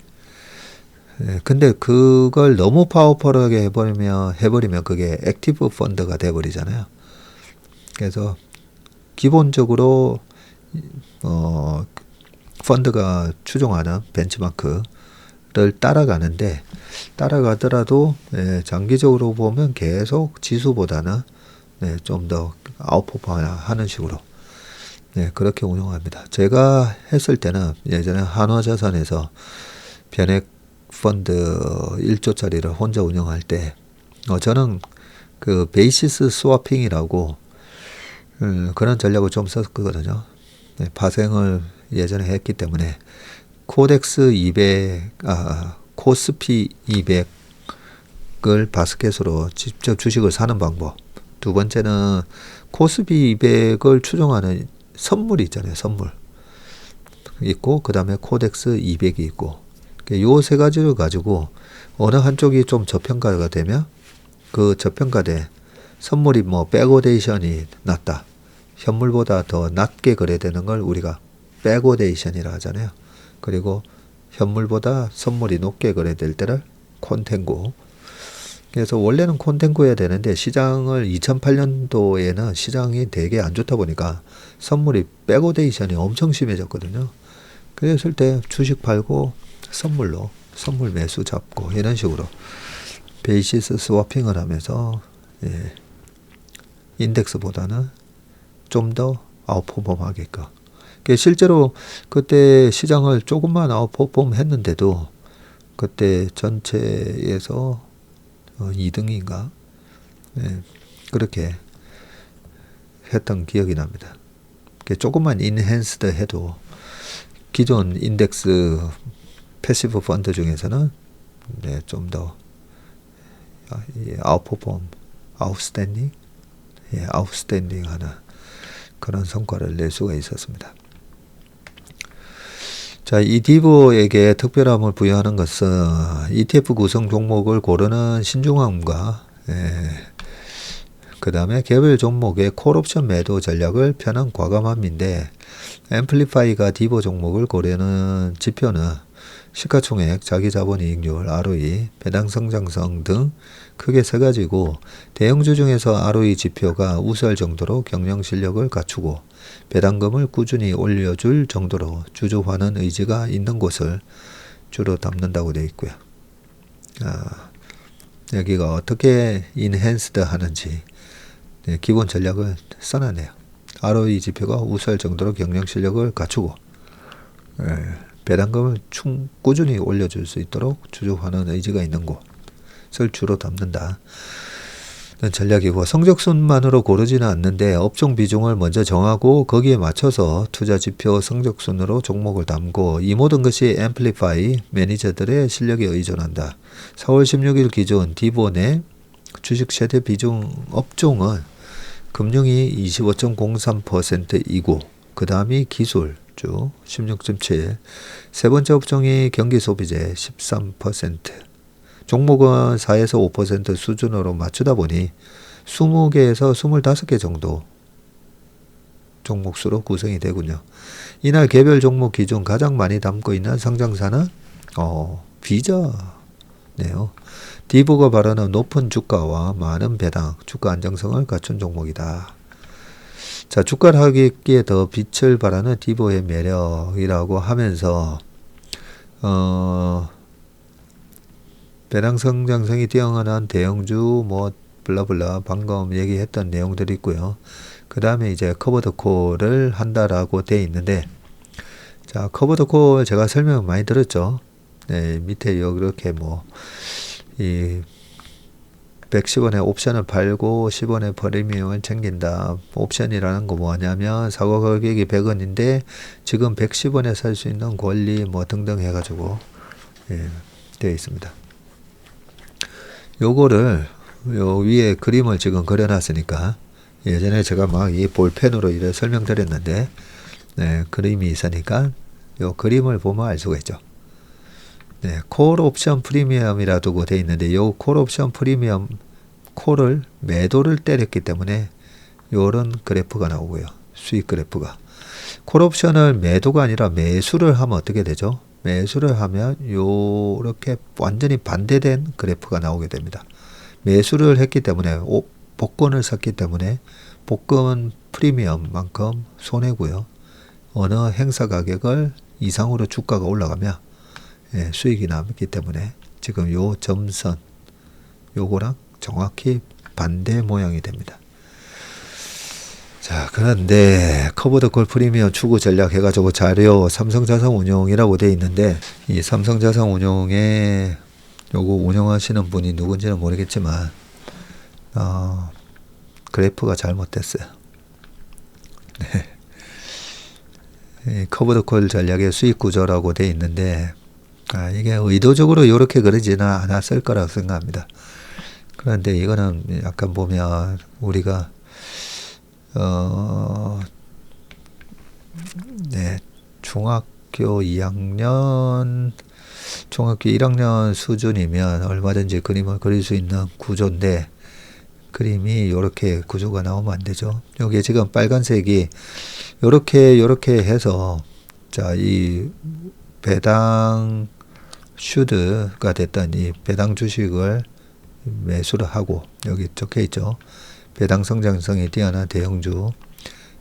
예, 근데 그걸 너무 파워풀하게 해버리면 그게 액티브 펀드가 돼버리잖아요. 그래서 기본적으로 펀드가 추종하는 벤치마크를 따라가는데, 따라가더라도 장기적으로 보면 계속 지수보다는 좀 더 아웃퍼폼 하는 식으로 그렇게 운영합니다. 제가 했을 때는 예전에 한화자산에서 변액 펀드 1조짜리를 혼자 운영할 때 저는 그 베이시스 스와핑이라고 그런 전략을 좀 썼거든요. 파생을 예전에 했기 때문에 코덱스 200, 코스피 200을 바스켓으로 직접 주식을 사는 방법. 두 번째는 코스피 200을 추종하는 선물이 있잖아요. 선물 있고, 그 다음에 코덱스 200이 있고, 요 세 가지를 가지고 어느 한쪽이 좀 저평가가 되면 그 저평가된 선물이 뭐 백오데이션이 낮다, 현물보다 더 낮게 거래되는 걸 우리가 백오데이션이라 하잖아요. 그리고 현물보다 선물이 높게 거래될 때를 콘탱고. 그래서 원래는 콘탱고여야 되는데, 시장을 2008년도에는 시장이 되게 안 좋다 보니까 선물이 백오데이션이 엄청 심해졌거든요. 그랬을 때 주식 팔고 선물로 선물 매수 잡고 이런 식으로 베이시스 스와핑을 하면서 인덱스보다는 좀 더 아웃퍼폼 하게끔. 실제로 그때 시장을 조금만 아웃퍼폼 했는데도 그때 전체에서 2등인가 그렇게 했던 기억이 납니다. 조금만 인핸스드 해도 기존 인덱스 패시브 펀드 중에서는 좀 더 아웃퍼폼, 아웃스탠딩 하는 그런 성과를 낼 수가 있었습니다. 자, 이 디보에게 특별함을 부여하는 것은 ETF 구성 종목을 고르는 신중함과 그 다음에 개별 종목의 콜옵션 매도 전략을 펴는 과감함인데, 앰플리파이가 디보 종목을 고르는 지표는 시가총액, 자기자본이익률, ROE, 배당 성장성 등 크게 세 가지고, 대형주 중에서 ROE 지표가 우수할 정도로 경영 실력을 갖추고 배당금을 꾸준히 올려줄 정도로 주주환원 의지가 있는 곳을 주로 담는다고 되어 있고요. 여기가 어떻게 인핸스드 하는지 기본 전략을 써놨네요. ROE 지표가 우수할 정도로 경영 실력을 갖추고 배당금을 꾸준히 올려줄 수 있도록 주주환원 의지가 있는 곳을 주로 담는다. 전략이고, 성적순만으로 고르지는 않는데 업종 비중을 먼저 정하고 거기에 맞춰서 투자지표 성적순으로 종목을 담고, 이 모든 것이 앰플리파이 매니저들의 실력에 의존한다. 4월 16일 기준 디본의 주식 최대 비중 업종은 금융이 25.03%이고 그 다음이 기술주 16.7%, 세 번째 업종이 경기소비재 13%, 종목은 4에서 5% 수준으로 맞추다 보니 20개에서 25개 정도 종목수로 구성이 되군요. 이날 개별 종목 기준 가장 많이 담고 있는 상장사는 비자네요. 디보가 바라는 높은 주가와 많은 배당, 주가 안정성을 갖춘 종목이다. 자, 주가 하락기에 더 빛을 발하는 디보의 매력이라고 하면서 배당 성장성이 뛰어난 대형주 블라블라 방금 얘기했던 내용들이 있고요. 그 다음에 이제 커버드 콜을 한다라고 돼 있는데, 자, 커버드 콜 제가 설명 많이 들었죠. 네, 밑에 이렇게 이 110원에 옵션을 팔고 10원에 프리미엄을 챙긴다. 옵션이라는 거 뭐냐면 사고 가격이 100원인데 지금 110원에 살 수 있는 권리 등등 해가지고 되어 있습니다. 요거를 요 위에 그림을 지금 그려놨으니까, 예전에 제가 이 볼펜으로 이래 설명드렸는데, 그림이 있으니까 요 그림을 보면 알 수가 있죠. 콜 옵션 프리미엄이라고 되어 있는데, 요 콜 옵션 프리미엄 콜을 매도를 때렸기 때문에 요런 그래프가 나오고요. 수익 그래프가. 콜 옵션을 매도가 아니라 매수를 하면 어떻게 되죠? 매수를 하면 요렇게 완전히 반대된 그래프가 나오게 됩니다. 매수를 했기 때문에 복권을 샀기 때문에 복권 프리미엄만큼 손해고요. 어느 행사 가격을 이상으로 주가가 올라가면 수익이 남기 때문에 지금 요 점선 요거랑 정확히 반대 모양이 됩니다. 자, 그런데 커버드 콜 프리미엄 추구 전략 해가지고 자료 삼성자산운용이라고 되어 있는데, 이 삼성자산운용에 요거 운영하시는 분이 누군지는 모르겠지만 그래프가 잘못됐어요. 커버드 콜 전략의 수익 구조라고 되어 있는데, 이게 의도적으로 이렇게 그러지는 않았을 거라고 생각합니다. 그런데 이거는 약간 보면 우리가 중학교 1학년 수준이면 얼마든지 그림을 그릴 수 있는 구조인데, 그림이 이렇게 구조가 나오면 안 되죠. 여기 지금 빨간색이 요렇게 해서, 자, 이 배당 슈드가 됐던 이 배당 주식을 매수를 하고, 여기 적혀 있죠. 배당 성장성이 뛰어난 대형주.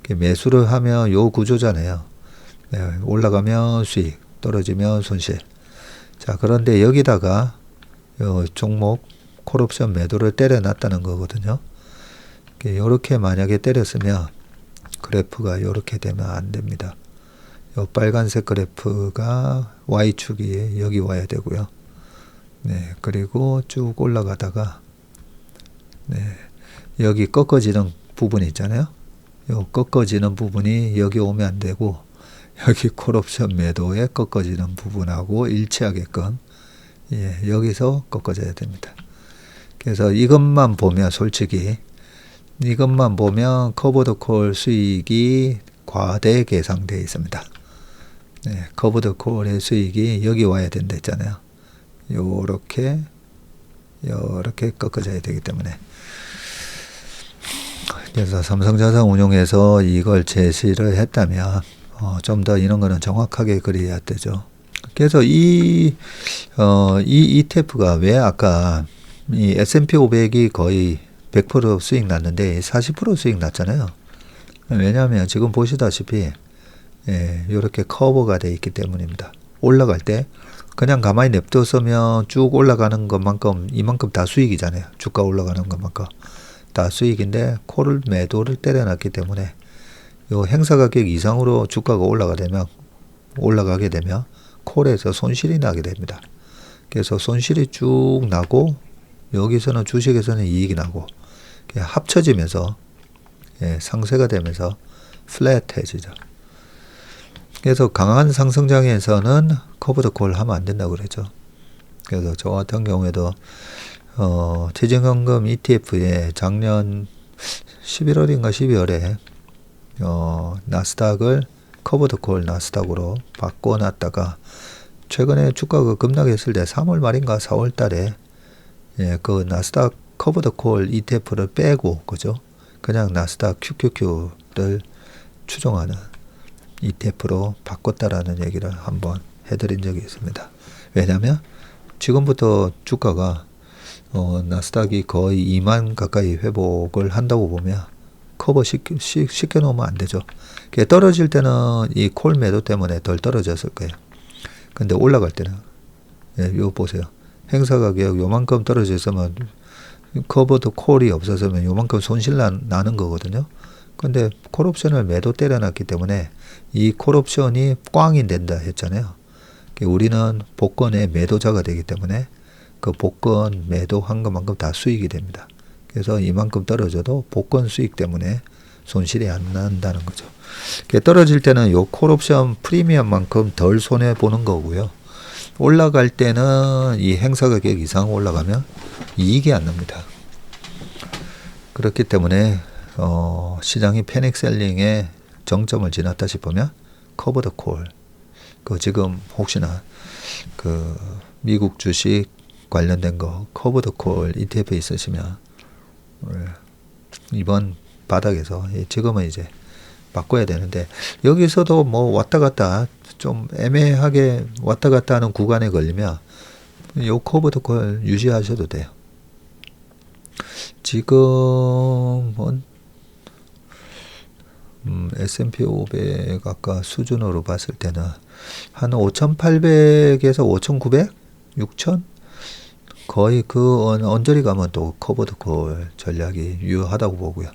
매수를 하면 요 구조잖아요. 올라가면 수익, 떨어지면 손실. 자, 그런데 여기다가 요 종목 콜옵션 매도를 때려놨다는 거거든요. 요렇게 만약에 때렸으면 그래프가 요렇게 되면 안 됩니다. 요 빨간색 그래프가 Y축이 여기 와야 되고요. 그리고 쭉 올라가다가 여기 꺾어지는 부분이 있잖아요. 요 꺾어지는 부분이 여기 오면 안 되고, 여기 콜옵션 매도에 꺾어지는 부분하고 일치하게끔 여기서 꺾어져야 됩니다. 그래서 이것만 보면 솔직히 이것만 보면 커버드 콜 수익이 과대 계상되어 있습니다. 커버드 콜의 수익이 여기 와야 된다 했잖아요. 요렇게 꺾어져야 되기 때문에. 그래서 삼성자산운용에서 이걸 제시를 했다면 좀 더 이런 거는 정확하게 그려야 되죠. 그래서 이 ETF가 왜 아까 이 S&P 500이 거의 100% 수익 났는데 40% 수익 났잖아요. 왜냐하면 지금 보시다시피 이렇게 커버가 되어 있기 때문입니다. 올라갈 때 그냥 가만히 냅뒀으면 쭉 올라가는 것만큼 이만큼 다 수익이잖아요. 주가 올라가는 것만큼 다 수익인데 콜을 매도를 때려놨기 때문에 요 행사 가격 이상으로 주가가 올라가게 되면 콜에서 손실이 나게 됩니다. 그래서 손실이 쭉 나고 여기서는 주식에서는 이익이 나고 합쳐지면서 상쇄가 되면서 플랫해지죠. 그래서 강한 상승장에서는 커버드 콜 하면 안 된다고 그러죠. 그래서 저 같은 경우에도 퇴직연금 ETF에 작년 11월인가 12월에 나스닥을 커버드 콜 나스닥으로 바꿔놨다가 최근에 주가가 급락했을 때 3월 말인가 4월 달에 그 나스닥 커버드 콜 ETF를 빼고 그죠? 그냥 나스닥 QQQ를 추종하는 ETF로 바꿨다라는 얘기를 한번 해드린 적이 있습니다. 왜냐하면 지금부터 주가가 나스닥이 거의 2만 가까이 회복을 한다고 보면 커버 시켜 놓으면 안 되죠. 떨어질 때는 이 콜 매도 때문에 덜 떨어졌을 거예요. 근데 올라갈 때는 요 보세요. 행사 가격 요만큼 떨어져 있으면 커버도 콜이 없었으면 요만큼 손실 나는 거거든요. 근데 콜옵션을 매도 때려놨기 때문에 이 콜옵션이 꽝이 된다 했잖아요. 우리는 복권의 매도자가 되기 때문에 그 복권 매도한 것만큼 다 수익이 됩니다. 그래서 이만큼 떨어져도 복권 수익 때문에 손실이 안 난다는 거죠. 떨어질 때는 요 콜옵션 프리미엄만큼 덜 손해 보는 거고요. 올라갈 때는 이 행사 가격 이상 올라가면 이익이 안 납니다. 그렇기 때문에 시장이 패닉 셀링의 정점을 지났다 싶으면 커버드 콜. 그 지금 혹시나 그 미국 주식 관련된 거 커버드 콜 ETF 있으시면 이번 바닥에서 지금은 이제 바꿔야 되는데 여기서도 뭐 왔다 갔다 좀 애매하게 왔다 갔다 하는 구간에 걸리면 요 커버드 콜 유지하셔도 돼요. 지금은 S&P 500 아까 수준으로 봤을 때는 한 5,800에서 5,900? 6,000? 거의 그 언저리 가면 또 커버드 콜 전략이 유효하다고 보고요.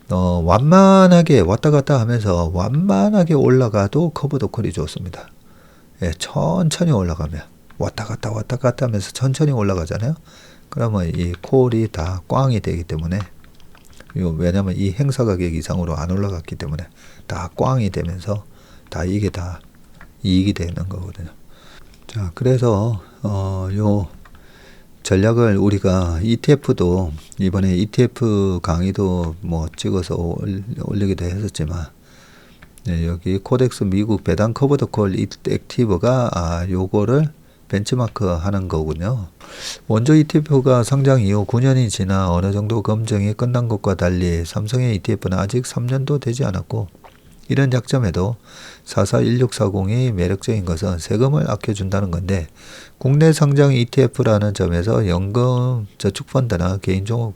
완만하게 왔다 갔다 하면서 완만하게 올라가도 커버드 콜이 좋습니다. 천천히 올라가면 왔다 갔다 하면서 천천히 올라가잖아요. 그러면 이 콜이 다 꽝이 되기 때문에 왜냐면 이 행사 가격 이상으로 안 올라갔기 때문에 다 꽝이 되면서 다 이게 다 이익이 되는 거거든요. 자, 그래서 요 전략을 우리가 ETF도 이번에 ETF 강의도 뭐 찍어서 올리기도 했었지만 여기 코덱스 미국 배당 커버드 콜 액티브가 요거를 벤치마크 하는 거군요. 원조 ETF가 상장 이후 9년이 지나 어느 정도 검증이 끝난 것과 달리 삼성의 ETF는 아직 3년도 되지 않았고 이런 약점에도 441640이 매력적인 것은 세금을 아껴준다는 건데 국내 상장 ETF라는 점에서 연금 저축펀드나 개인종목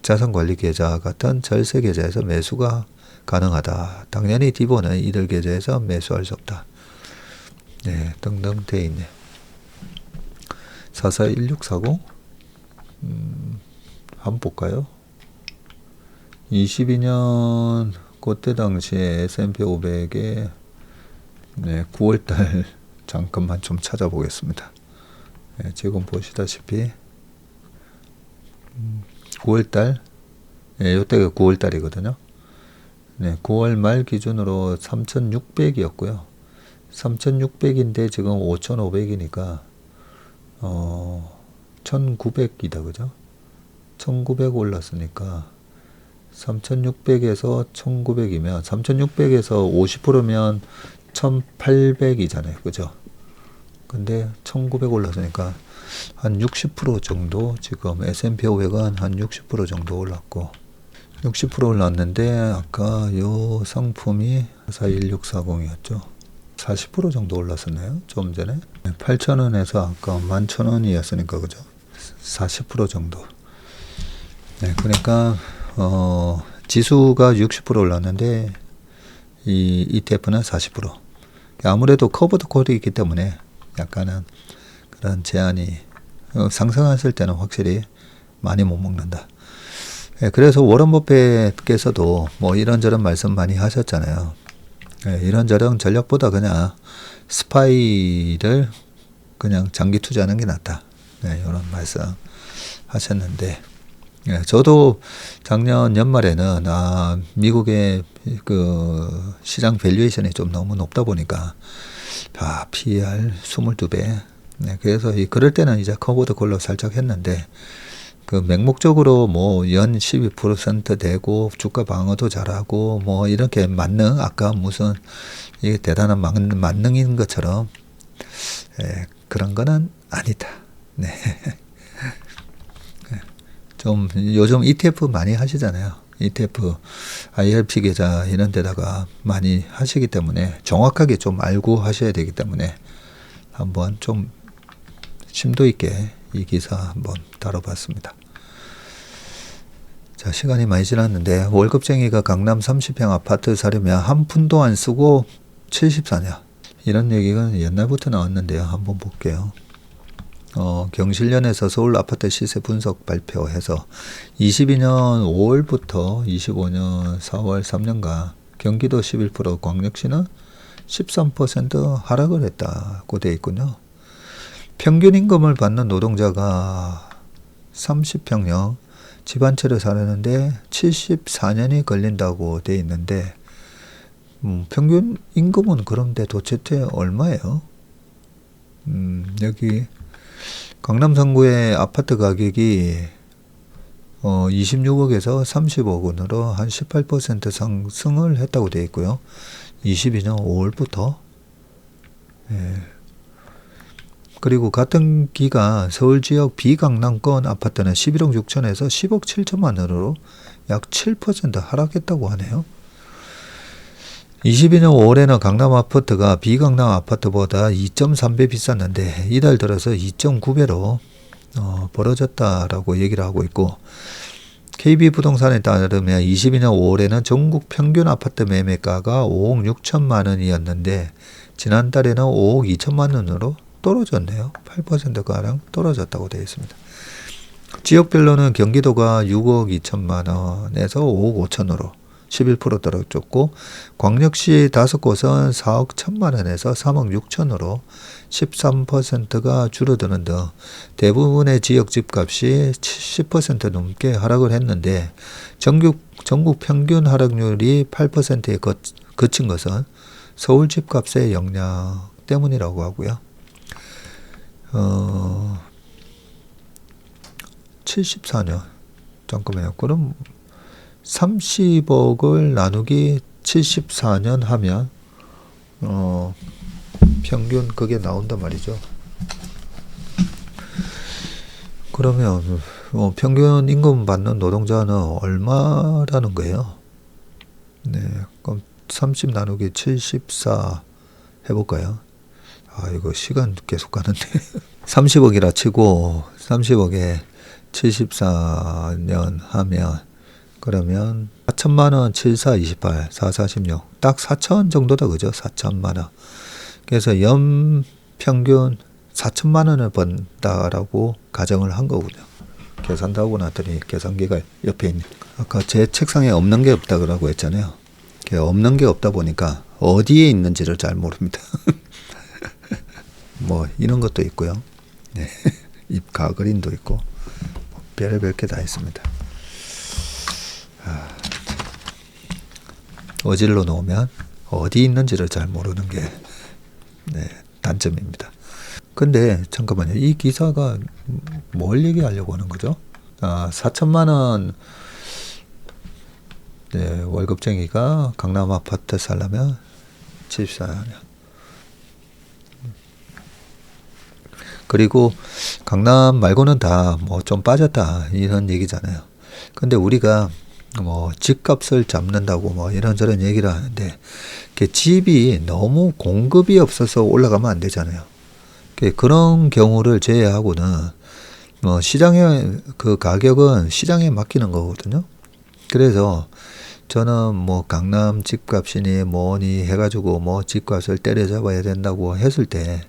자산관리계좌 같은 절세계좌에서 매수가 가능하다. 당연히 디보는 이들 계좌에서 매수할 수 없다. 네, 등등 돼 있네요. 441640 한번 볼까요? 22년 그때 당시에 S&P 500에 9월달 잠깐만 좀 찾아보겠습니다. 지금 보시다시피 9월달 이때가 9월달이거든요. 9월 말 기준으로 3,600이었고요. 3,600인데 지금 5,500이니까 1,900이다 그죠? 1,900 올랐으니까 3,600에서 1,900이면 3,600에서 50%면 1,800이잖아요. 그죠? 근데 1,900 올랐으니까 한 60% 정도 지금 S&P 500은 한 60% 정도 올랐고 60% 올랐는데 아까 요 상품이 41640이었죠. 40% 정도 올랐었나요? 좀 전에 8,000원에서 아까 11,000원이었으니까 그죠? 40% 정도. 그러니까 지수가 60% 올랐는데 이 ETF는 40%. 아무래도 커버드 콜이 있기 때문에 약간은 그런 제한이 상승했을 때는 확실히 많이 못 먹는다. 예, 그래서 워런 버핏께서도 뭐 이런저런 말씀 많이 하셨잖아요. 예, 이런저런 전략보다 그냥 스파이를 그냥 장기 투자하는 게 낫다. 네, 이런 말씀 하셨는데, 예, 저도 작년 연말에는 미국의 그 시장 밸류에이션이 좀 너무 높다 보니까 PER 22배. 네, 그래서 그럴 때는 이제 커버드 콜로 살짝 했는데, 그 맹목적으로 뭐 연 12% 되고 주가 방어도 잘하고 뭐 이렇게 만능, 아까 무슨 이게 대단한 만능인 것처럼 그런 거는 아니다. 네. 좀 요즘 ETF 많이 하시잖아요. ETF, IRP 계좌 이런 데다가 많이 하시기 때문에 정확하게 좀 알고 하셔야 되기 때문에 한번 좀 심도 있게 이 기사 한번 다뤄봤습니다. 자, 시간이 많이 지났는데 월급쟁이가 강남 30평 아파트 사려면 한 푼도 안 쓰고 74년. 이런 얘기가 옛날부터 나왔는데요. 한번 볼게요. 경실련에서 서울 아파트 시세 분석 발표해서 22년 5월부터 25년 4월 3년간 경기도 11%, 광역시는 13% 하락을 했다고 되어 있군요. 평균 임금을 받는 노동자가 30평형 집 한 채를 사려는데 74년이 걸린다고 되어 있는데 평균 임금은 그런데 도대체 얼마예요? 여기 강남 상구의 아파트 가격이 26억에서 30억 원으로 한 18% 상승을 했다고 되어 있고요. 22년 5월부터 그리고 같은 기간 서울 지역 비강남권 아파트는 11억 6천에서 10억 7천만 원으로 약 7% 하락했다고 하네요. 22년 5월에는 강남 아파트가 비강남 아파트보다 2.3배 비쌌는데 이달 들어서 2.9배로 벌어졌다라고 얘기를 하고 있고, KB부동산에 따르면 22년 5월에는 전국 평균 아파트 매매가가 5억 6천만 원이었는데 지난달에는 5억 2천만 원으로 떨어졌네요. 8%가량 떨어졌다고 되어 있습니다. 지역별로는 경기도가 6억 2천만 원에서 5억 5천으로 11% 떨어졌고, 광역시 5곳은 4억 1천만 원에서 3억 6천으로 13%가 줄어드는 등 대부분의 지역 집값이 10% 넘게 하락을 했는데 전국 평균 하락률이 8%에 그친 것은 서울 집값의 영향 때문이라고 하고요. 74년 잠깐만요. 그럼 30억을 나누기 74년 하면 평균 그게 나온단 말이죠. 그러면 평균 임금 받는 노동자는 얼마라는 거예요? 네, 그럼 30 나누기 74 해볼까요? 이거 시간 계속 가는데 30억이라 치고 30억에 74년 하면 그러면 4천만 원, 74, 28, 4, 46. 딱 4천 정도다, 그죠? 4천만 원. 그래서 연 평균 4천만 원을 번다라고 가정을 한 거군요. 계산도 하고 나더니 계산기가 옆에 있네. 아까 제 책상에 없는 게 없다 그러고 했잖아요. 없는 게 없다 보니까 어디에 있는지를 잘 모릅니다. 뭐 이런 것도 있고요. 네. 입 가그린도 있고 별의별 게 다 있습니다. 어질러 놓으면 어디 있는지를 잘 모르는 게 단점입니다. 근데 잠깐만요. 이 기사가 뭘 얘기하려고 하는 거죠? 4천만 원 월급쟁이가 강남 아파트 살려면 74년. 그리고 강남 말고는 다 뭐 좀 빠졌다 이런 얘기잖아요. 근데 우리가 뭐 집값을 잡는다고 뭐 이런저런 얘기를 하는데 집이 너무 공급이 없어서 올라가면 안 되잖아요. 그런 경우를 제외하고는 뭐 시장의 그 가격은 시장에 맡기는 거거든요. 그래서 저는 뭐 강남 집값이니 뭐니 해가지고 뭐 집값을 때려잡아야 된다고 했을 때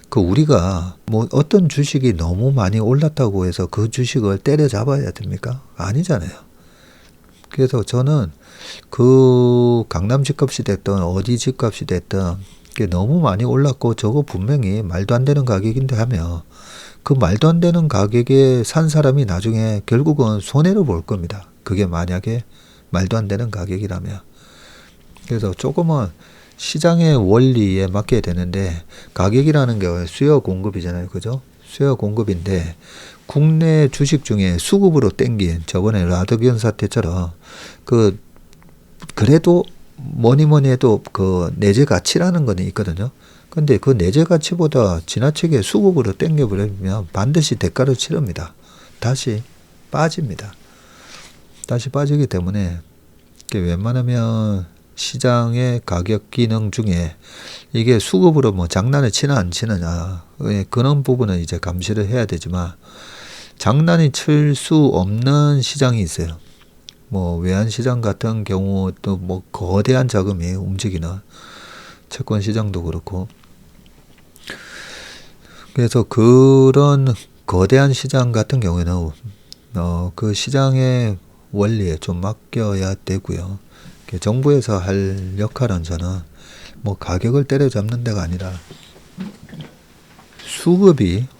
그 우리가 뭐 어떤 주식이 너무 많이 올랐다고 해서 그 주식을 때려잡아야 됩니까? 아니잖아요. 그래서 저는 그 강남 집값이 됐든 어디 집값이 됐든 그게 너무 많이 올랐고 저거 분명히 말도 안 되는 가격인데 하면 그 말도 안 되는 가격에 산 사람이 나중에 결국은 손해를 볼 겁니다. 그게 만약에 말도 안 되는 가격이라면. 그래서 조금은 시장의 원리에 맡겨야 되는데 가격이라는 게 수요 공급이잖아요. 그죠? 수요 공급인데 국내 주식 중에 수급으로 땡긴 저번에 라더기온 사태처럼 그래도 뭐니 해도 그 내재 가치라는 거는 있거든요. 근데 그 내재 가치보다 지나치게 수급으로 땡겨버리면 반드시 대가를 치릅니다. 다시 빠집니다. 다시 빠지기 때문에 웬만하면 시장의 가격 기능 중에 이게 수급으로 뭐 장난을 치나 안 치느냐 그런 부분은 이제 감시를 해야 되지만 장난이 칠 수 없는 시장이 있어요. 뭐 외환시장 같은 경우 또 뭐 거대한 자금이 움직이는 채권 시장도 그렇고 그래서 그런 거대한 시장 같은 경우에는 그 시장의 원리에 좀 맡겨야 되고요. 정부에서 할 역할은 저는 뭐 가격을 때려잡는 데가 아니라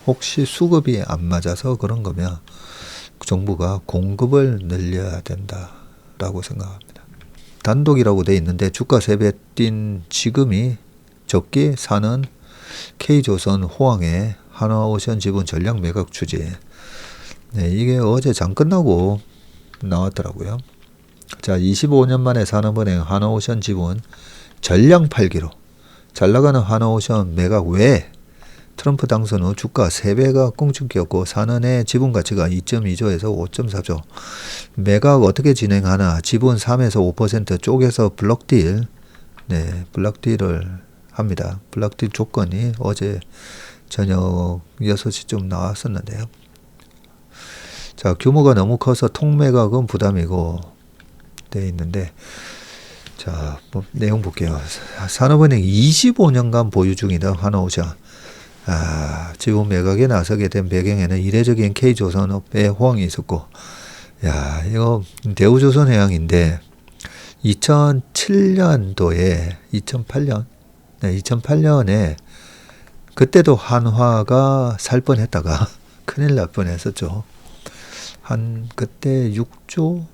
혹시 수급이 안 맞아서 그런 거면 정부가 공급을 늘려야 된다라고 생각합니다. 단독이라고 돼 있는데 주가 3배 뛴 지금이 적기 사는 K조선 호황의 하나오션 지분 전략 매각 추진. 네, 이게 어제 장 끝나고 나왔더라고요. 자, 25년 만에 산업은행 하나오션 지분 전량 팔기로 잘 나가는 하나오션 매각 외에 트럼프 당선 후 주가 3배가 꽁충기였고 산은의 지분 가치가 2.2조에서 5.4조. 매각 어떻게 진행하나 지분 3에서 5% 쪼개서 블록딜, 블록딜을 합니다. 블록딜 조건이 어제 저녁 6시쯤 나왔었는데요. 자, 규모가 너무 커서 통매각은 부담이고 돼 있는데 자, 뭐 내용 볼게요. 산업은행 25년간 보유 중이다 하나오션. 지분 매각에 나서게 된 배경에는 이례적인 K조선업의 호황이 있었고, 이거 대우조선해양인데 2008년에 그때도 한화가 살 뻔했다가 큰일 날 뻔했었죠. 그때 6조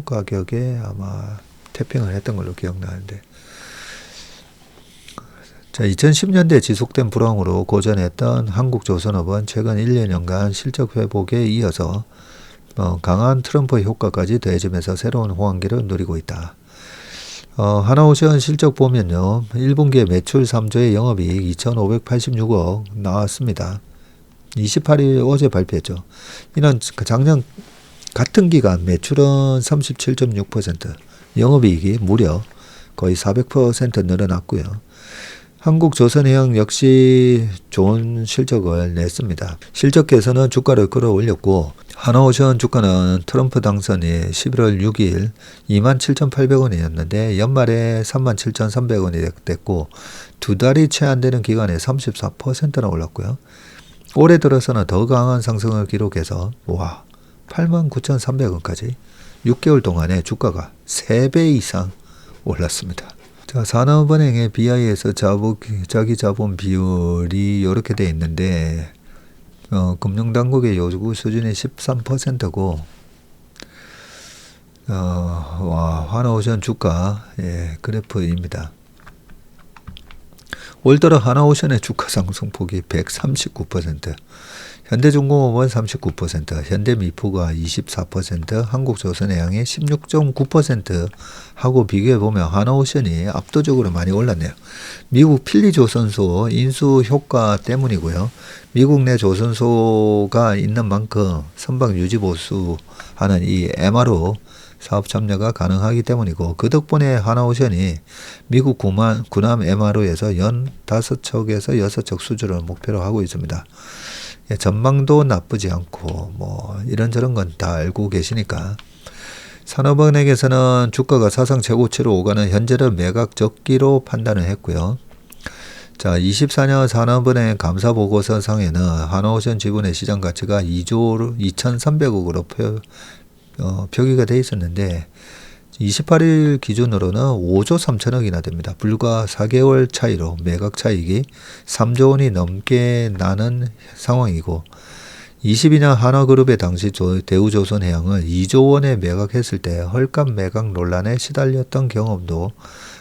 가격에 아마 태평을 했던 걸로 기억나는데. 자, 2010년대 지속된 불황으로 고전했던 한국조선업은 최근 1년간 실적 회복에 이어서 강한 트럼프 효과까지 더해지면서 새로운 호황기를 누리고 있다. 하나오션 실적 보면요. 1분기에 매출 3조의 영업이익 2,586억 나왔습니다. 28일 어제 발표했죠. 이는 작년 같은 기간 매출은 37.6%, 영업이익이 무려 거의 400% 늘어났고요. 한국조선해양 역시 좋은 실적을 냈습니다. 실적 개선은 주가를 끌어올렸고 하나오션 주가는 트럼프 당선이 11월 6일 27,800원이었는데 연말에 37,300원이 됐고 두 달이 채 안 되는 기간에 34%나 올랐고요. 올해 들어서는 더 강한 상승을 기록해서 89,300원까지 6개월 동안에 주가가 3배 이상 올랐습니다. 자, 산업은행의 BI에서 자기 자본 비율이 이렇게 돼 있는데 금융당국의 요구 수준이 13%고 하나오션 주가 그래프입니다. 올 들어 하나오션의 주가 상승폭이 139%, 현대중공업은 39%, 현대미포가 24%, 한국조선해양이 16.9% 하고 비교해보면 하나오션이 압도적으로 많이 올랐네요. 미국 필리조선소 인수 효과 때문이고요. 미국 내 조선소가 있는 만큼 선박 유지 보수하는 이 MRO 사업 참여가 가능하기 때문이고 그 덕분에 하나오션이 미국 군함 MRO에서 연 5척에서 6척 수주를 목표로 하고 있습니다. 전망도 나쁘지 않고 뭐 이런저런 건 다 알고 계시니까 산업은행에서는 주가가 사상 최고치로 오가는 현재를 매각 적기로 판단을 했고요. 자, 24년 산업은행 감사보고서상에는 하나오션 지분의 시장 가치가 2조 2,300억으로 표기가 돼 있었는데 28일 기준으로는 5조 3천억이나 됩니다. 불과 4개월 차이로 매각 차익이 3조 원이 넘게 나는 상황이고 22년 한화그룹의 당시 대우조선해양을 2조 원에 매각했을 때 헐값 매각 논란에 시달렸던 경험도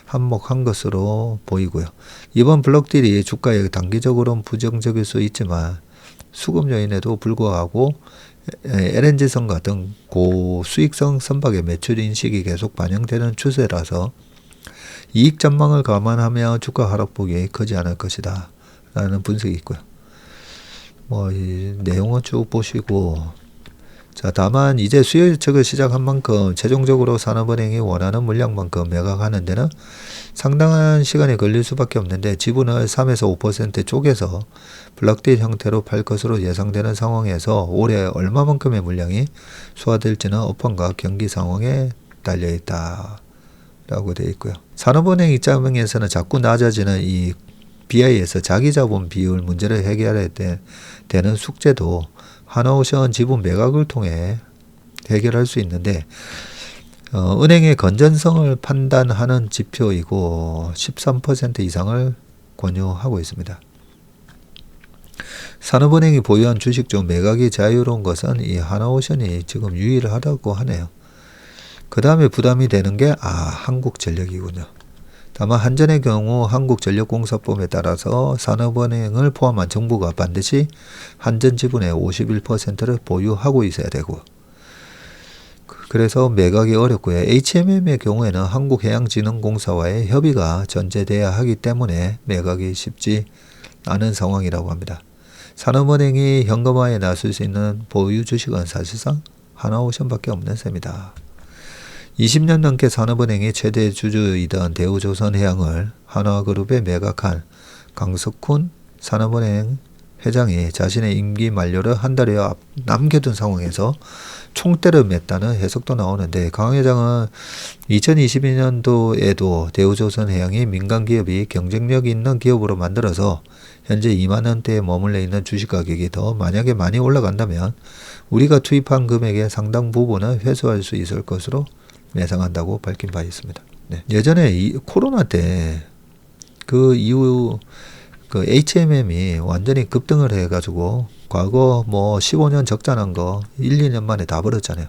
한몫한 것으로 보이고요. 이번 블록딜이 주가에 단기적으로는 부정적일 수 있지만 수급 요인에도 불구하고 LNG선 같은 고수익성 선박의 매출 인식이 계속 반영되는 추세라서 이익 전망을 감안하며 주가 하락폭이 크지 않을 것이다 라는 분석이 있고요. 이 내용은 쭉 보시고, 자, 다만 이제 수요 예측을 시작한 만큼 최종적으로 산업은행이 원하는 물량만큼 매각하는 데는 상당한 시간이 걸릴 수밖에 없는데 지분을 3에서 5% 쪼개서 블록딜 형태로 팔 것으로 예상되는 상황에서 올해 얼마만큼의 물량이 소화될지는 업황과 경기 상황에 달려있다 라고 되어 있고요. 산업은행 입장에서는 자꾸 낮아지는 이 BI에서 자기자본 비율 문제를 해결해야 되는 숙제도 하나오션 지분 매각을 통해 해결할 수 있는데 은행의 건전성을 판단하는 지표이고 13% 이상을 권유하고 있습니다. 산업은행이 보유한 주식 중 매각이 자유로운 것은 이 하나오션이 지금 유일하다고 하네요. 그 다음에 부담이 되는 게 한국전력이군요. 다만 한전의 경우 한국전력공사법에 따라서 산업은행을 포함한 정부가 반드시 한전 지분의 51%를 보유하고 있어야 되고 그래서 매각이 어렵고요. HMM의 경우에는 한국해양진흥공사와의 협의가 전제돼야 하기 때문에 매각이 쉽지 않은 상황이라고 합니다. 산업은행이 현금화에 나설 수 있는 보유 주식은 사실상 하나오션밖에 없는 셈이다. 20년 넘게 산업은행이 최대 주주이던 대우조선해양을 한화그룹에 매각한 강석훈 산업은행 회장이 자신의 임기 만료를 한 달여 남겨둔 상황에서 총대를 맸다는 해석도 나오는데 강 회장은 2022년도에도 대우조선해양이 민간기업이 경쟁력 있는 기업으로 만들어서 현재 2만 원대에 머물러 있는 주식 가격이 더 만약에 많이 올라간다면 우리가 투입한 금액의 상당 부분을 회수할 수 있을 것으로 예상한다고 밝힌 바 있습니다. 네. 예전에 코로나 때 그 이후 그 HMM이 완전히 급등을 해가지고 과거 15년 적자난 거 1, 2년 만에 다 벌었잖아요.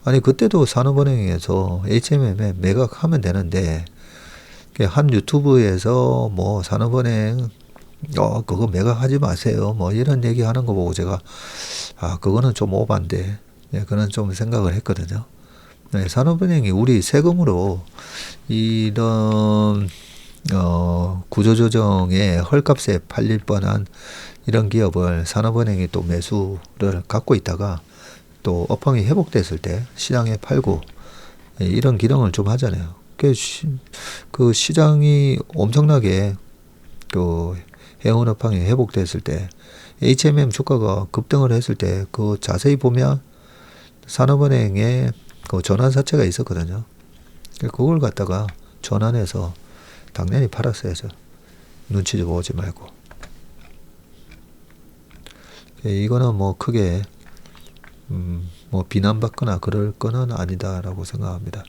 아니 그때도 산업은행에서 HMM에 매각하면 되는데 한 유튜브에서 산업은행 그거 매각하지 마세요 이런 얘기 하는 거 보고 제가 그거는 좀 오반데 그는 좀 생각을 했거든요. 네, 산업은행이 우리 세금으로 이런 구조조정에 헐값에 팔릴 뻔한 이런 기업을 산업은행이 또 매수를 갖고 있다가 또 업황이 회복됐을 때 시장에 팔고 이런 기능을 좀 하잖아요. 그 시장이 엄청나게 그 해운 업황이 회복됐을 때 HMM 주가가 급등을 했을 때 그 자세히 보면 산업은행에 그 전환사채가 있었거든요. 그걸 갖다가 전환해서 당연히 팔았어야죠. 눈치 좀 보지 말고. 이거는 크게 비난받거나 그럴 거는 아니다라고 생각합니다.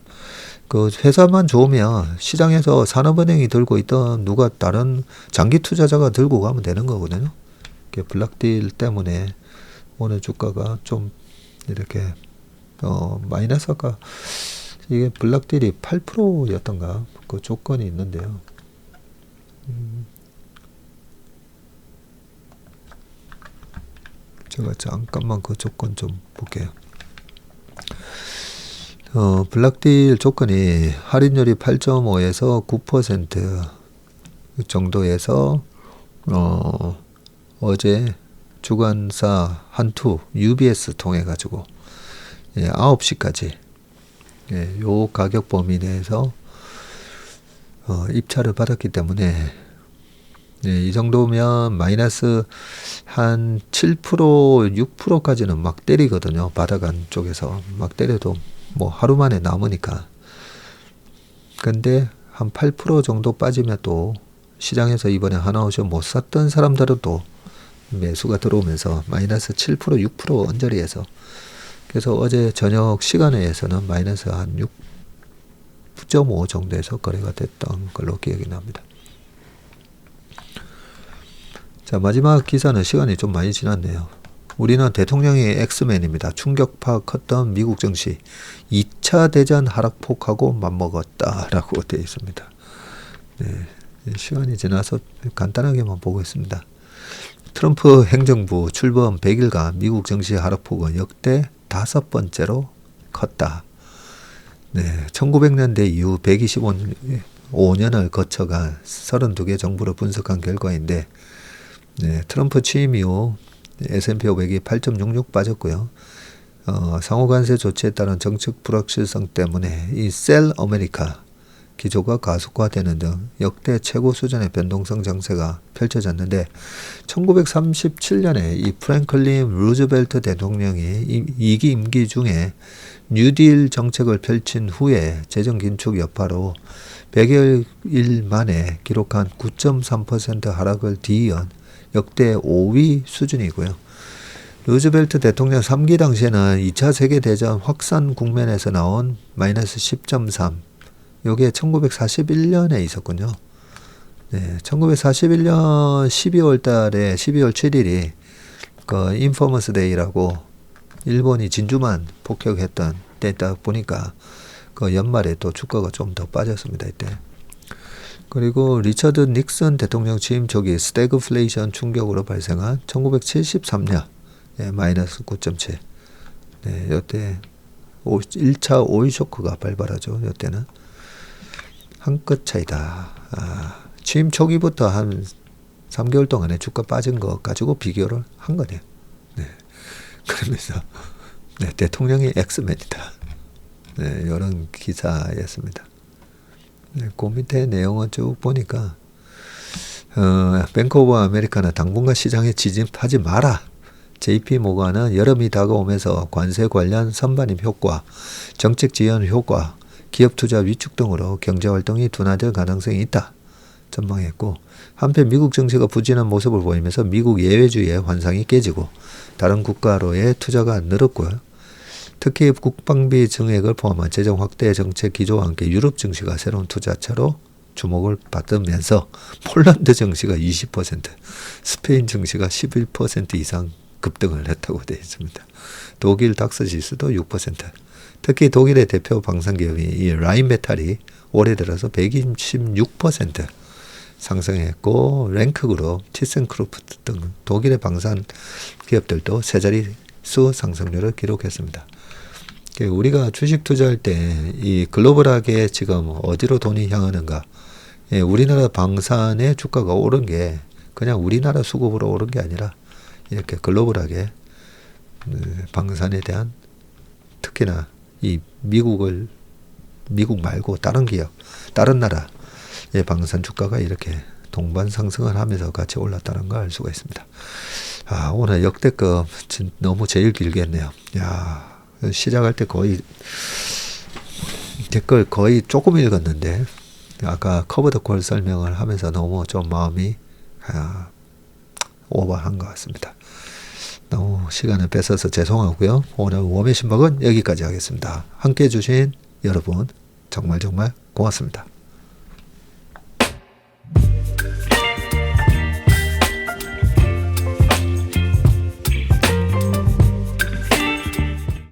그 회사만 좋으면 시장에서 산업은행이 들고 있던 누가 다른 장기 투자자가 들고 가면 되는 거거든요. 블록딜 때문에 오늘 주가가 좀 이렇게 마이너스 아까 이게 블록딜이 8%였던가 그 조건이 있는데요. 제가 잠깐만 그 조건 좀 볼게요. 블록딜 조건이 할인율이 8.5에서 9% 정도에서 어제 주간사 한투 UBS 통해 가지고 9시까지 요 가격 범위 내에서 입찰을 받았기 때문에 이 정도면 마이너스 한 7%, 6%까지는 막 때리거든요. 받아간 쪽에서 막 때려도 하루 만에 남으니까. 근데 한 8% 정도 빠지면 또 시장에서 이번에 하나오션 못 샀던 사람들은 또 매수가 들어오면서 마이너스 7%, 6% 언저리에서, 그래서 어제 저녁 시간에서는 마이너스 한 6.5 정도에서 거래가 됐던 걸로 기억이 납니다. 자, 마지막 기사는 시간이 좀 많이 지났네요. 우리는 대통령이 엑스맨입니다. 충격파 컸던 미국 증시 2차 대전 하락폭하고 맞먹었다라고 되어 있습니다. 네, 시간이 지나서 간단하게만 보고 있습니다. 트럼프 행정부 출범 100일간 미국 증시 하락폭은 역대 5번째로 컸다. 네, 1900년대 이후 125년을 거쳐간 32개 정부를 분석한 결과인데, 네, 트럼프 취임 이후 S&P 500이 8.66 빠졌고요. 상호 관세 조치에 따른 정책 불확실성 때문에 이 셀 아메리카 기조가 가속화되는 등 역대 최고 수준의 변동성 정세가 펼쳐졌는데, 1937년에 이 프랭클린 루즈벨트 대통령이 2기 임기 중에 뉴딜 정책을 펼친 후에 재정 긴축 여파로 100여일 만에 기록한 9.3% 하락을 뒤이은 역대 5위 수준이고요. 루즈벨트 대통령 3기 당시에는 2차 세계대전 확산 국면에서 나온 마이너스 10.3, 요게 1941년에 있었군요. 네, 1941년 12월 달에 12월 7일이 그 인퍼머스 데이라고 일본이 진주만 폭격했던 때다 보니까 그 연말에 또 주가가 좀 더 빠졌습니다, 이때. 그리고 리처드 닉슨 대통령 취임 초기 스태그플레이션 충격으로 발생한 1973년 마이너스 9.7. 네, 이때 1차 오일 쇼크가 발발하죠. 이때는 한 끗 차이다. 취임 초기부터 한 3개월 동안에 주가 빠진 거 가지고 비교를 한 거네요. 네, 그러면서 네, 대통령이 엑스맨이다. 네, 이런 기사였습니다. 네, 그 밑에 내용은 쭉 보니까 뱅크 오브 아메리카는 당분간 시장에 진입하지 마라. JP 모건은 여름이 다가오면서 관세 관련 선반입 효과, 정책 지연 효과, 기업 투자 위축 등으로 경제 활동이 둔화될 가능성이 있다 전망했고, 한편 미국 증시가 부진한 모습을 보이면서 미국 예외주의의 환상이 깨지고 다른 국가로의 투자가 늘었고요. 특히 국방비 증액을 포함한 재정 확대 정책 기조와 함께 유럽 증시가 새로운 투자처로 주목을 받으면서 폴란드 증시가 20%, 스페인 증시가 11% 이상 급등을 했다고 되어 있습니다. 독일 닥스 지수도 6%. 특히 독일의 대표 방산기업인 이 라인메탈이 올해 들어서 126% 상승했고, 랭크그룹, 티센크루프트 등 독일의 방산 기업들도 세 자릿수 상승률을 기록했습니다. 우리가 주식 투자할 때 이 글로벌하게 지금 어디로 돈이 향하는가? 예, 우리나라 방산의 주가가 오른 게 그냥 우리나라 수급으로 오른 게 아니라 이렇게 글로벌하게 방산에 대한, 특히나 이 미국 말고 다른 기업, 다른 나라의 방산 주가가 이렇게 동반 상승을 하면서 같이 올랐다는 걸 알 수가 있습니다. 오늘 역대급 너무 제일 길게 했네요. 야, 시작할 때 거의 댓글 거의 조금 읽었는데, 아까 커버 더 콜 설명을 하면서 너무 좀 마음이 오버한 것 같습니다. 너무 시간을 뺏어서 죄송하고요. 오늘 웜의 신박은 여기까지 하겠습니다. 함께 해주신 여러분 정말 고맙습니다.